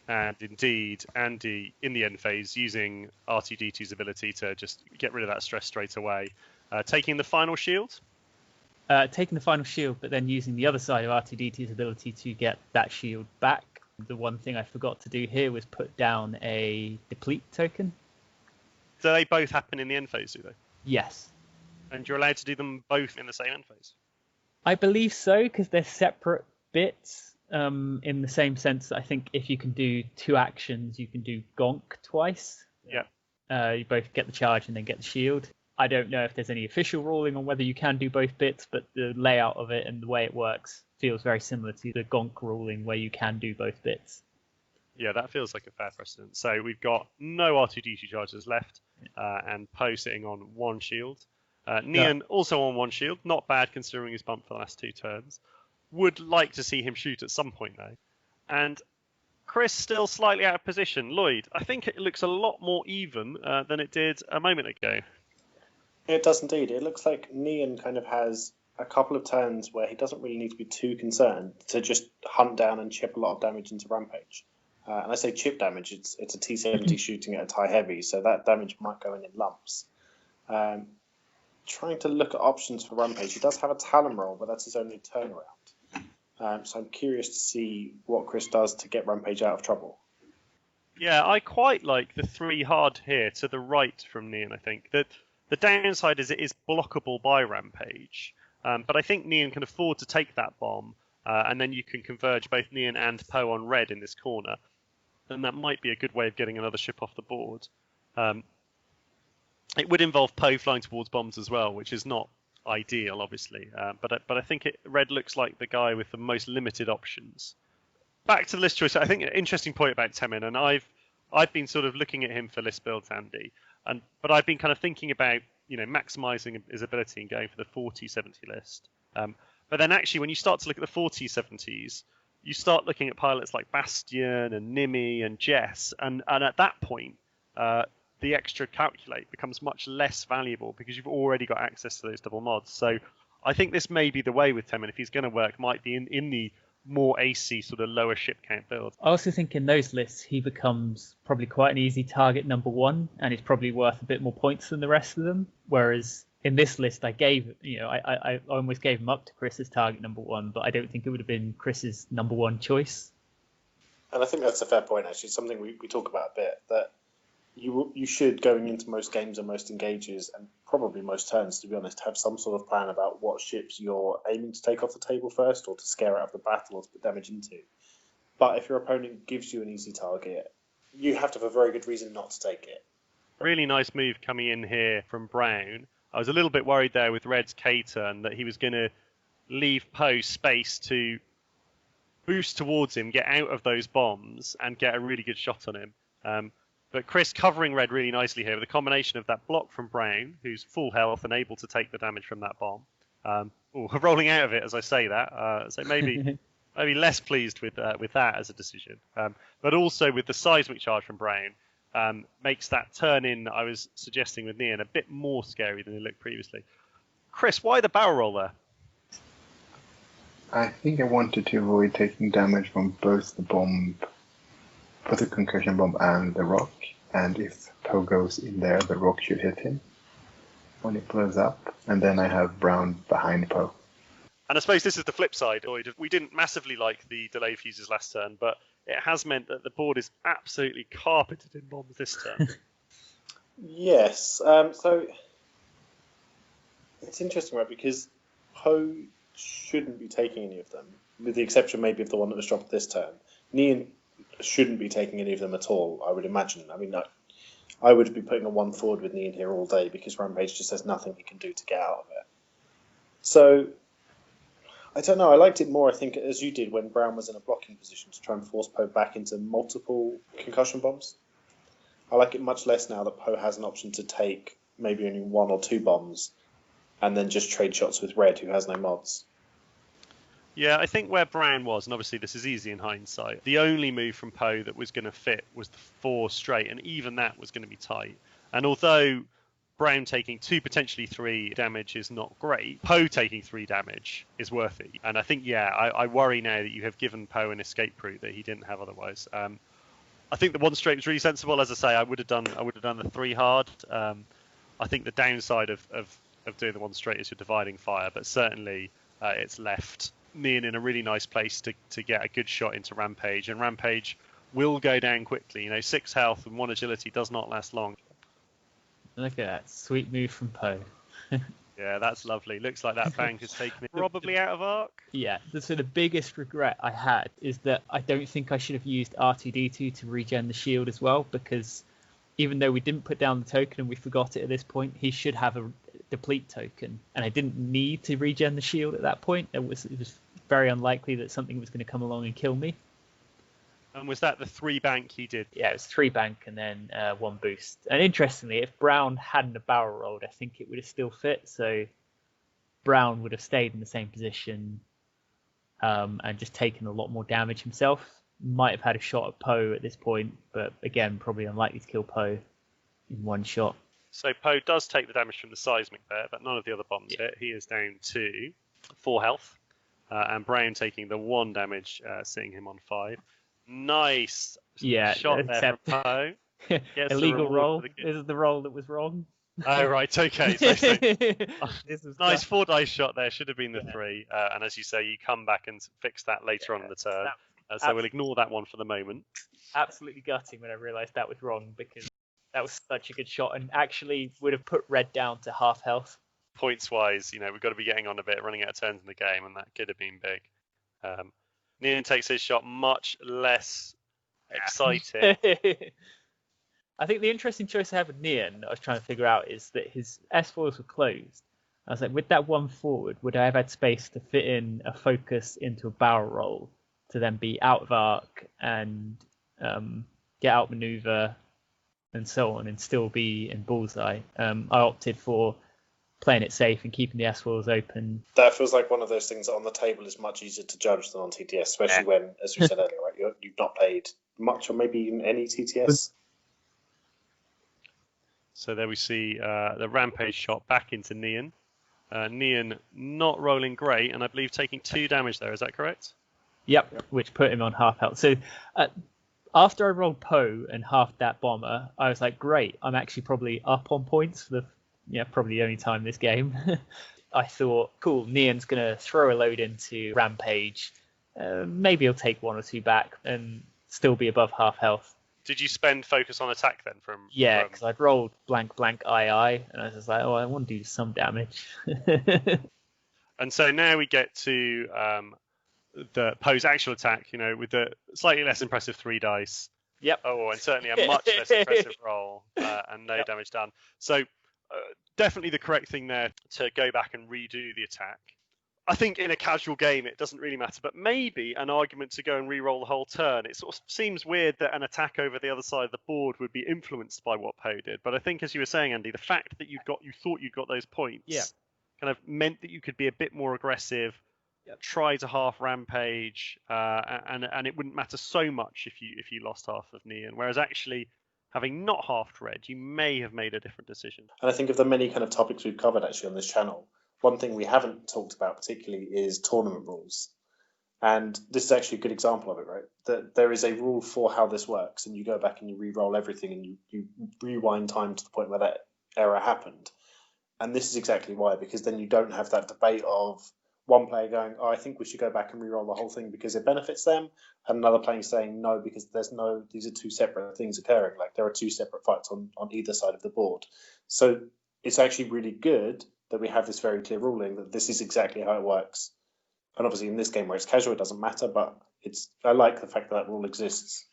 And indeed, Andy, in the end phase, using RTD2's ability to just get rid of that stress straight away. Taking the final shield? Taking the final shield, but then using the other side of RTD2's ability to get that shield back. The one thing I forgot to do here was put down a deplete token. Do they both happen in the end phase, do they? Yes. And you're allowed to do them both in the same end phase? I believe so, because they're separate bits, in the same sense that I think if you can do 2 actions, you can do Gonk twice. Yeah. You both get the charge and then get the shield. I don't know if there's any official ruling on whether you can do both bits, but the layout of it and the way it works feels very similar to the Gonk ruling where you can do both bits. Yeah, that feels like a fair precedent. So we've got no R2D2 charges left, and Poe sitting on 1 shield. Nian also on 1 shield, not bad considering he's bumped for the last 2 turns. Would like to see him shoot at some point though. And Kris still slightly out of position. Lloyd, I think it looks a lot more even than it did a moment ago. It does indeed. It looks like Nian kind of has a couple of turns where he doesn't really need to be too concerned to just hunt down and chip a lot of damage into Rampage. And I say chip damage, it's a T70 shooting at a tie heavy, so that damage might go in lumps. Trying to look at options for Rampage. He does have a Talon roll, but that's his only turnaround. So I'm curious to see what Kris does to get Rampage out of trouble. Yeah, I quite like the 3 hard here to the right from Nian, I think. The downside is it is blockable by Rampage, but I think Nian can afford to take that bomb, and then you can converge both Nian and Poe on red in this corner. And that might be a good way of getting another ship off the board. It would involve Poe flying towards bombs as well, which is not ideal, obviously. But I think red looks like the guy with the most limited options. Back to the list choice. I think an interesting point about Temin, and I've been sort of looking at him for list builds, Andy, but I've been kind of thinking about maximising his ability and going for the 40-70 list. But then actually, when you start to look at the 40-70s, you start looking at pilots like Bastion and Nimi and Jess, and at that point, the extra calculate becomes much less valuable because you've already got access to those double mods. So I think this may be the way with Temin, if he's going to work, might be in the more AC sort of lower ship count build. I also think in those lists he becomes probably quite an easy target number 1, and he's probably worth a bit more points than the rest of them. Whereas in this list, I almost gave him up to Kris as target number 1, but I don't think it would have been Kris's number 1 choice. And I think that's a fair point, actually. Something we talk about a bit, that you should, going into most games and most engages, and probably most turns, to be honest, have some sort of plan about what ships you're aiming to take off the table first, or to scare out of the battle, or to put damage into. But if your opponent gives you an easy target, you have to have a very good reason not to take it. Really nice move coming in here from Brown. I was a little bit worried there with Red's K-turn that he was going to leave Poe space to boost towards him, get out of those bombs, and get a really good shot on him. But Kris covering Red really nicely here with a combination of that block from Brown, who's full health and able to take the damage from that bomb. Rolling out of it as I say that, so maybe less pleased with that as a decision. But also with the seismic charge from Brown, makes that turn in I was suggesting with Nian a bit more scary than it looked previously. Kris, why the barrel roll there? I think I wanted to avoid taking damage from both the concussion bomb and the rock. And if Poe goes in there, the rock should hit him when it blows up. And then I have Brown behind Poe. And I suppose this is the flip side. We didn't massively like the delay fuses last turn, but it has meant that the board is absolutely carpeted in bombs this turn. Yes. So it's interesting, right? Because Poe shouldn't be taking any of them, with the exception maybe of the one that was dropped this turn. Nian shouldn't be taking any of them at all, I would imagine. I mean, I would be putting a 1 forward with Nian here all day because Rampage just has nothing he can do to get out of it. So, I don't know. I liked it more, I think, as you did when Brown was in a blocking position to try and force Poe back into multiple concussion bombs. I like it much less now that Poe has an option to take maybe only 1 or 2 bombs and then just trade shots with Red, who has no mods. Yeah, I think where Brown was, and obviously this is easy in hindsight, the only move from Poe that was going to fit was the 4 straight, and even that was going to be tight. And although Brown taking 2, potentially 3 damage is not great, Poe taking 3 damage is worth it. And I think, I worry now that you have given Poe an escape route that he didn't have otherwise. I think the 1 straight was really sensible. As I say, I would have done the 3 hard. I think the downside of doing the 1 straight is you're dividing fire, but certainly it's left Nian in a really nice place to get a good shot into Rampage, and Rampage will go down quickly. 6 health and 1 agility does not last long. Look at that sweet move from Poe. Yeah, that's lovely. Looks like that bank has taken it probably out of arc. Yeah, the biggest regret I had is that I don't think I should have used R2D2 to regen the shield as well, because even though we didn't put down the token and we forgot it at this point, he should have a deplete token, and I didn't need to regen the shield at that point. It was very unlikely that something was going to come along and kill me. And was that the 3 bank he did? Yeah, it was 3 bank and then 1 boost. And interestingly, if Brown hadn't have barrel rolled, I think it would have still fit. So Brown would have stayed in the same position and just taken a lot more damage himself. Might have had a shot at Poe at this point, but again, probably unlikely to kill Poe in one shot. So Poe does take the damage from the seismic there, but none of the other bombs hit. He is down to 4 health, and Brown taking the 1 damage, seeing him on 5. Nice shot there from Poe. Illegal roll. This is the roll that was wrong. Oh, right, okay. So, This was nice 4 dice shot there, should have been the 3. And as you say, you come back and fix that later on in the turn. So we'll ignore that one for the moment. Absolutely gutting when I realised that was wrong, because that was such a good shot and actually would have put red down to half health. Points-wise, we've got to be getting on a bit, running out of turns in the game, and that could have been big. Nian takes his shot much less exciting. I think the interesting choice I have with Nian, I was trying to figure out, is that his S4s were closed. I was like, with that 1 forward, would I have had space to fit in a focus into a barrel roll to then be out of arc and get out maneuver and so on and still be in bullseye? I opted for playing it safe and keeping the S-walls open. That feels like one of those things that on the table is much easier to judge than on TTS, especially when, as we said earlier, right, you've not played much or maybe even any TTS. So there we see the rampage shot back into Nian. Nian not rolling great, and I believe taking 2 damage there. Is that correct? Yep, which put him on half health. So after I rolled Poe and halved that bomber, I was like, great, I'm actually probably up on points for probably the only time this game. I thought, cool, Nian's going to throw a load into Rampage. Maybe he'll take 1 or 2 back and still be above half health. Did you spend focus on attack then? Yeah, because I'd rolled blank II, and I was just like, I want to do some damage. And so now we get to the Poe's actual attack, with the slightly less impressive 3 dice. Yep. Oh, and certainly a much less impressive roll and no damage done. So definitely the correct thing there to go back and redo the attack. I think in a casual game it doesn't really matter, but maybe an argument to go and re-roll the whole turn. It sort of seems weird that an attack over the other side of the board would be influenced by what Poe did. But I think, as you were saying, Andy, the fact that you thought you'd got those points kind of meant that you could be a bit more aggressive, try to half Rampage, and it wouldn't matter so much if you lost half of Nian. Whereas actually, having not halved red, you may have made a different decision. And I think of the many kind of topics we've covered actually on this channel, one thing we haven't talked about particularly is tournament rules. And this is actually a good example of it, right? That there is a rule for how this works, and you go back and you re-roll everything and you rewind time to the point where that error happened. And this is exactly why, because then you don't have that debate of one player going, I think we should go back and re-roll the whole thing because it benefits them, and another player saying no because these are 2 separate things occurring. Like there are 2 separate fights on either side of the board. So it's actually really good that we have this very clear ruling that this is exactly how it works. And obviously in this game where it's casual, it doesn't matter, but I like the fact that rule exists.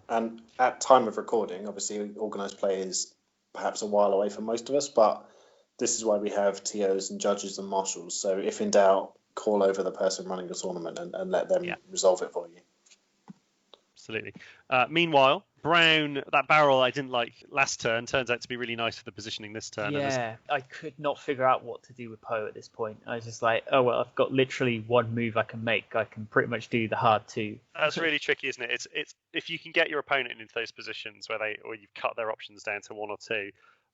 And at time of recording, obviously organised play is perhaps a while away for most of us, but this is why we have TOs and judges and marshals. So if in doubt, call over the person running the tournament and let them resolve it for you. Absolutely. Meanwhile, Brown, that barrel I didn't like last turn, turns out to be really nice for the positioning this turn. Yeah, I could not figure out what to do with Poe at this point. I was just like, oh, well, I've got literally 1 move I can make. I can pretty much do the hard 2. That's really tricky, isn't it? It's if you can get your opponent into those positions or you've cut their options down to 1 or 2,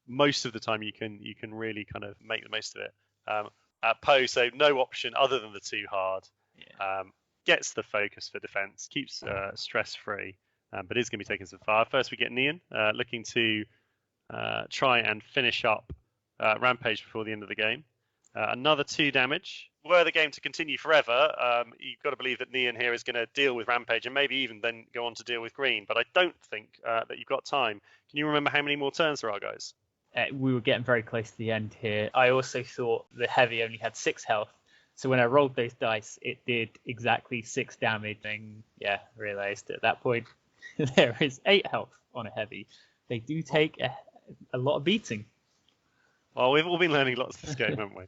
most of the time you can really kind of make the most of it. Poe, so no option other than the 2 hard. Yeah. Gets the focus for defense, keeps stress-free, but is going to be taking some fire. First, we get Nian looking to try and finish up Rampage before the end of the game. Another 2 damage. Were the game to continue forever, you've got to believe that Nian here is going to deal with Rampage and maybe even then go on to deal with Green. But I don't think that you've got time. Can you remember how many more turns there are, guys? We were getting very close to the end here. I also thought the heavy only had 6 health. So when I rolled those dice, it did exactly 6 damage. And realised at that point there is 8 health on a heavy. they do take a lot of beating. Well, we've all been learning lots this game, haven't we?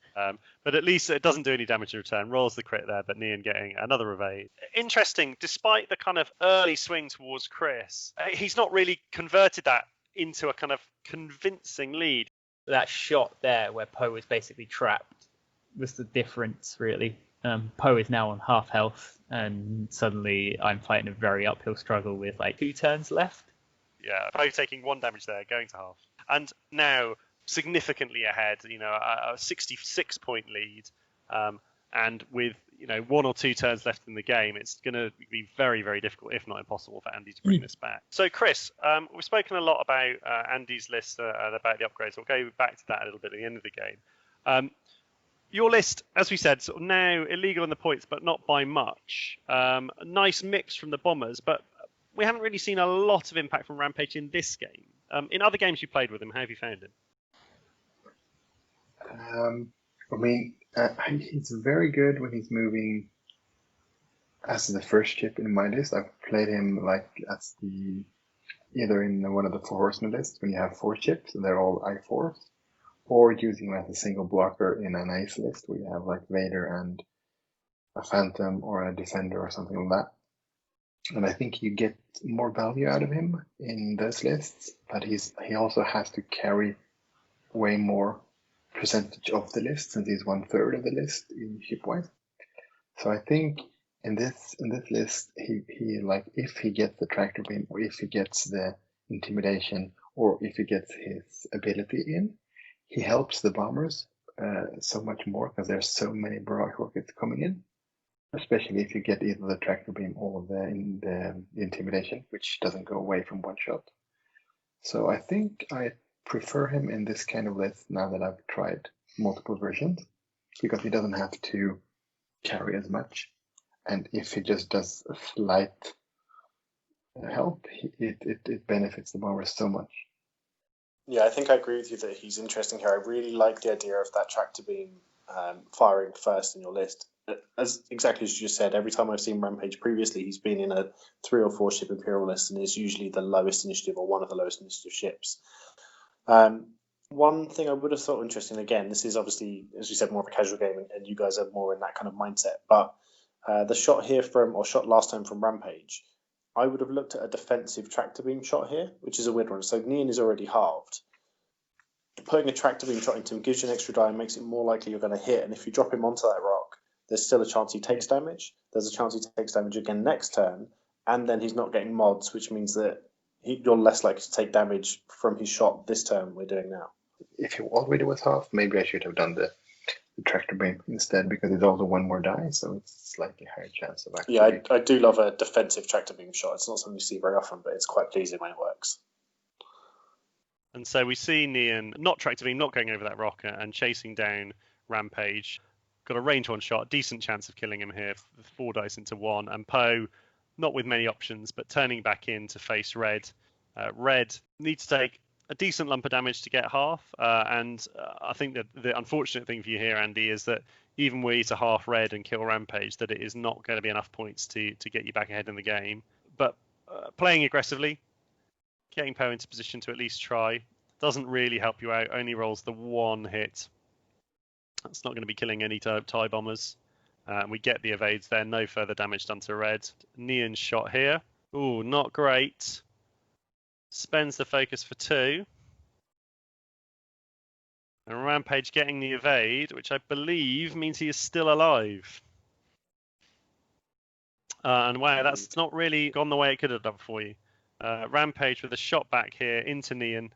But at least it doesn't do any damage in return. Rolls the crit there, but Nian getting another evade. Interesting, despite the kind of early swing towards Kris, he's not really converted that into a kind of convincing lead. That shot there where Poe was basically trapped was the difference, really. Poe is now on half health, and suddenly I'm fighting a very uphill struggle with like 2 turns left. Yeah, Poe taking 1 damage there, going to half. And now significantly ahead, a 66-point lead, and with 1 or 2 turns left in the game, it's going to be very, very difficult, if not impossible, for Andy to bring this back. So, Kris, we've spoken a lot about Andy's list, about the upgrades. We'll go back to that a little bit at the end of the game. Your list, as we said, sort of now illegal in the points, but not by much. A nice mix from the Bombers, but we haven't really seen a lot of impact from Rampage in this game. In other games you played with him, how have you found him? He's very good when he's moving as the first chip in my list. I've played him like as either in one of the 4 horsemen lists when you have 4 chips and they're all I4s, or using him as a single blocker in an ace list where you have like Vader and a Phantom or a Defender or something like that. And I think you get more value out of him in those lists, but he also has to carry way more percentage of the list, since he's 1/3 of the list in shipwise. So I think in this list, he like, if he gets the tractor beam, or if he gets the intimidation, or if he gets his ability in, he helps the bombers so much more, because there's so many barrage rockets coming in. Especially if you get either the tractor beam or the intimidation, which doesn't go away from one shot. So I think I prefer him in this kind of list now that I've tried multiple versions, because he doesn't have to carry as much, and if he just does a slight help, it benefits the bombers so much. Yeah, I think I agree with you that he's interesting here. I really like the idea of that tractor beam firing first in your list. Exactly as you just said, every time I've seen Rampage previously, he's been in a 3 or 4 ship Imperial list and is usually the lowest initiative or one of the lowest initiative ships. One thing I would have thought interesting, again, this is obviously, as you said, more of a casual game, and you guys are more in that kind of mindset, but the shot here shot last time from Rampage, I would have looked at a defensive tractor beam shot here, which is a weird one. So Nian is already halved. Putting a tractor beam shot into him gives you an extra die and makes it more likely you're going to hit, and if you drop him onto that rock, there's still a chance he takes damage. There's a chance he takes damage again next turn, and then he's not getting mods, which means that you're less likely to take damage from his shot this turn we're doing now. If he already was half, maybe I should have done the tractor beam instead, because it's also 1 more die, so it's a slightly higher chance of actually. Yeah, I do love a defensive tractor beam shot. It's not something you see very often, but it's quite pleasing when it works. And so we see Nian not tractor beam, not going over that rock and chasing down Rampage. Got a range 1 shot, decent chance of killing him here, 4 dice into 1. And Poe, not with many options, but turning back in to face Red. Red needs to take a decent lump of damage to get half. And I think that the unfortunate thing for you here, Andy, is that even were you to half Red and kill Rampage, that it is not going to be enough points to get you back ahead in the game. But playing aggressively, getting Poe into position to at least try, doesn't really help you out, only rolls the 1 hit. That's not going to be killing any TIE bombers. We get the evades there, no further damage done to Red. Nian's shot here. Ooh, not great. Spends the focus for 2. And Rampage getting the evade, which I believe means he is still alive. And wow, that's not really gone the way it could have done for you. Rampage with a shot back here into Nian.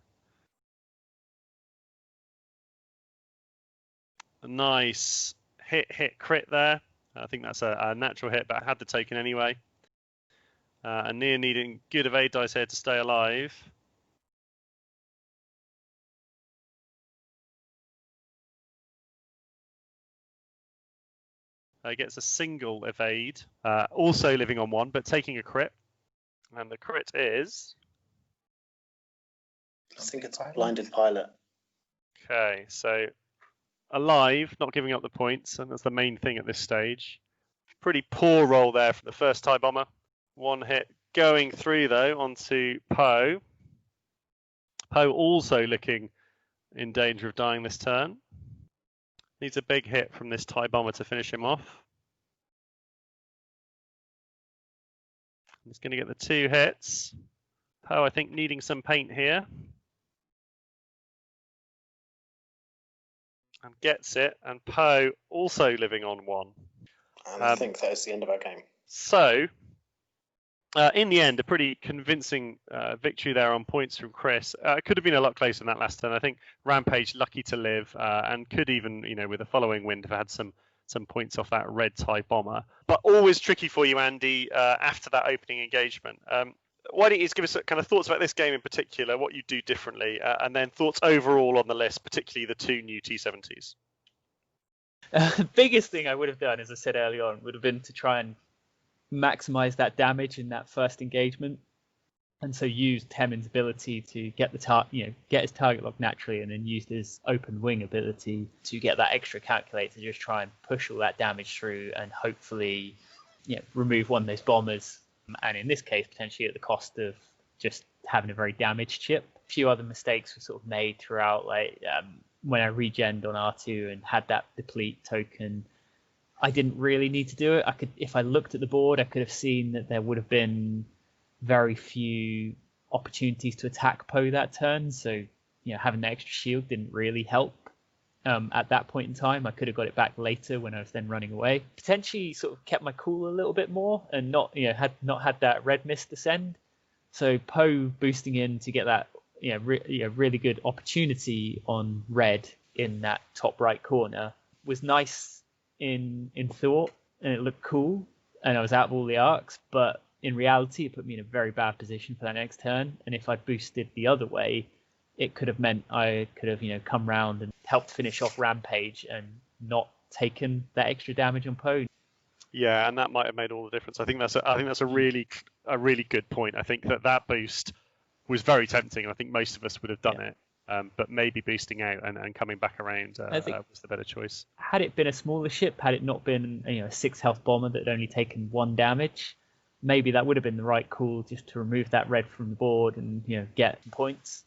A nice hit crit there. I think that's a natural hit, but I had the token anyway. And Nian needing good evade dice here to stay alive. Gets a single evade. Also living on 1, but taking a crit. And the crit is... I think it's Blinded Pilot. Okay, so alive, not giving up the points, and that's the main thing at this stage. Pretty poor roll there for the first TIE bomber. 1 hit going through, though, onto Poe. Poe also looking in danger of dying this turn. Needs a big hit from this TIE bomber to finish him off. He's going to get the 2 hits. Poe, I think, needing some paint here. And gets it. And Poe also living on 1. And I think that is the end of our game. So, in the end, a pretty convincing victory there on points from Kris. It could have been a lot closer in that last turn. I think Rampage lucky to live and could even, with a following wind, have had some points off that red TIE bomber. But always tricky for you, Andy, after that opening engagement. Why don't you give us kind of thoughts about this game in particular, what you do differently, and then thoughts overall on the list, particularly the 2 new T70s? The biggest thing I would have done, as I said early on, would have been to try and maximize that damage in that first engagement, and so use Temin's ability to get get his target lock naturally, and then use his open wing ability to get that extra calculator to just try and push all that damage through, and hopefully, remove one of those bombers. And in this case, potentially at the cost of just having a very damaged chip. A few other mistakes were sort of made throughout, like when I regened on R2 and had that deplete token. I didn't really need to do it. If I looked at the board, I could have seen that there would have been very few opportunities to attack Poe that turn. So, having the extra shield didn't really help at that point in time. I could have got it back later when I was then running away. Potentially sort of kept my cool a little bit more and not had that red mist descend. So Poe boosting in to get that really good opportunity on red in that top right corner was nice in thought, and it looked cool, and I was out of all the arcs, but in reality it put me in a very bad position for that next turn. And if I'd boosted the other way, it could have meant I could have come round and helped finish off Rampage and not taken that extra damage on Poe. Yeah, and that might have made all the difference. I think that's a really good point. I think that boost was very tempting, and I think most of us would have done it. But maybe boosting out and coming back around was the better choice. Had it been a smaller ship, had it not been a 6 health bomber that had only taken 1 damage, maybe that would have been the right call, just to remove that red from the board and get points.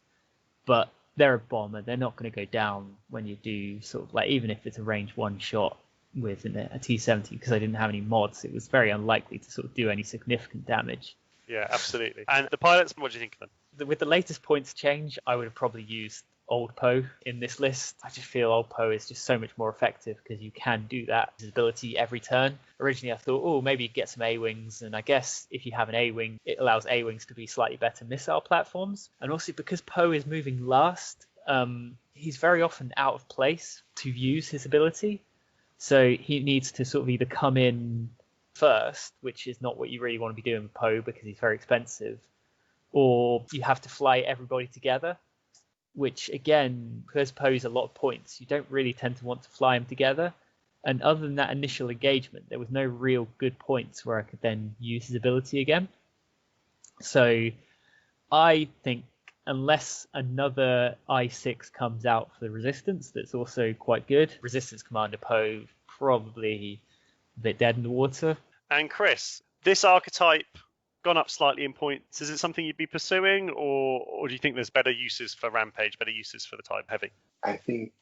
But they're a bomber; they're not going to go down when you do sort of like, even if it's a range 1 shot with a T70, because I didn't have any mods, it was very unlikely to sort of do any significant damage. Yeah, absolutely. And the pilots, what do you think of them? With the latest points change, I would have probably used old Poe in this list. I just feel old Poe is just so much more effective because you can do that his ability every turn. Originally I thought, maybe get some A-Wings, and I guess if you have an A-Wing, it allows A-Wings to be slightly better missile platforms. And also because Poe is moving last, he's very often out of place to use his ability. So he needs to sort of either come in first, which is not what you really want to be doing with Poe because he's very expensive, or you have to fly everybody together, which again, because Poe's a lot of points, you don't really tend to want to fly them together. And other than that initial engagement, there was no real good points where I could then use his ability again. So I think unless another I6 comes out for the Resistance that's also quite good, Resistance Commander Poe probably a bit dead in the water. And Kris, this archetype gone up slightly in points. Is it something you'd be pursuing, or do you think there's better uses for Rampage, better uses for the Type Heavy? I think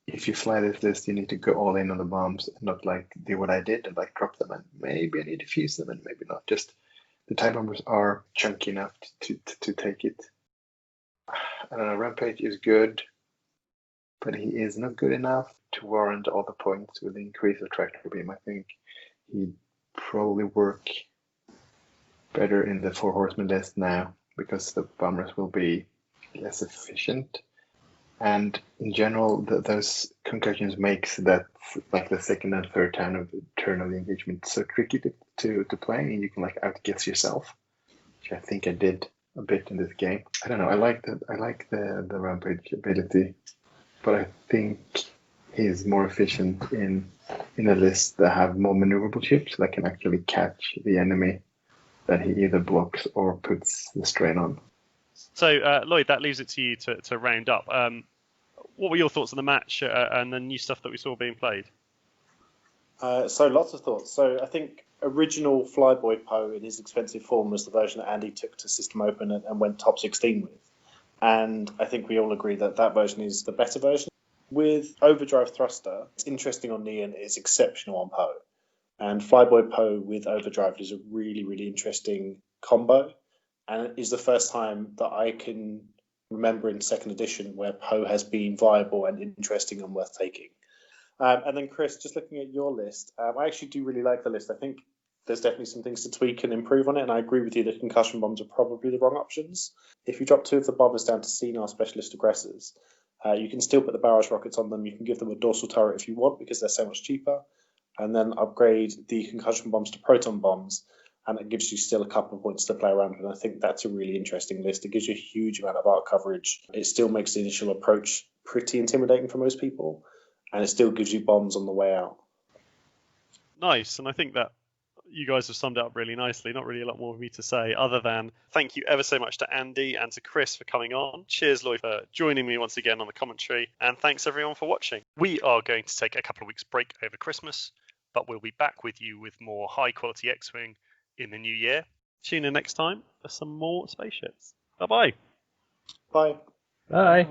if you fly this list, you need to go all in on the bombs and not do what I did and drop them, and maybe I need to fuse them and maybe not. Just the TIE bombers are chunky enough to take it. I don't know, Rampage is good, but he is not good enough to warrant all the points with the increase of tractor beam. I think he'd probably work better in the 4 horsemen list now because the bombers will be less efficient. And in general, those concussions makes that the second and third turn of the engagement so tricky to play, and you can outguess yourself, which I think I did a bit in this game. I don't know. I like the Rampage ability, but I think he's more efficient in a list that have more maneuverable ships that can actually catch the enemy that he either blocks or puts the strain on. So, Lloyd, that leaves it to you to round up. What were your thoughts on the match and the new stuff that we saw being played? So lots of thoughts. So I think original Flyboy Poe in his expensive form was the version that Andy took to System Open and went top 16 with. And I think we all agree that that version is the better version. With Overdrive Thruster, it's interesting on Neon, it's exceptional on Poe. And Flyboy Poe with Overdrive is a really, really interesting combo. And it is the first time that I can remember in second edition where Poe has been viable and interesting and worth taking. And then, Kris, just looking at your list, I actually do really like the list. I think there's definitely some things to tweak and improve on it, and I agree with you that concussion bombs are probably the wrong options. If you drop 2 of the bombers down to Senile Specialist Aggressors, you can still put the barrage rockets on them. You can give them a dorsal turret if you want because they're so much cheaper, and then upgrade the concussion bombs to proton bombs, and it gives you still a couple of points to play around with. And I think that's a really interesting list. It gives you a huge amount of arc coverage. It still makes the initial approach pretty intimidating for most people, and it still gives you bombs on the way out. Nice, and I think that you guys have summed it up really nicely. Not really a lot more for me to say other than thank you ever so much to Andy and to Kris for coming on. Cheers, Lloyd, for joining me once again on the commentary, and thanks everyone for watching. We are going to take a couple of weeks break over Christmas, but we'll be back with you with more high-quality X-Wing in the new year. Tune in next time for some more spaceships. Bye-bye. Bye. Bye.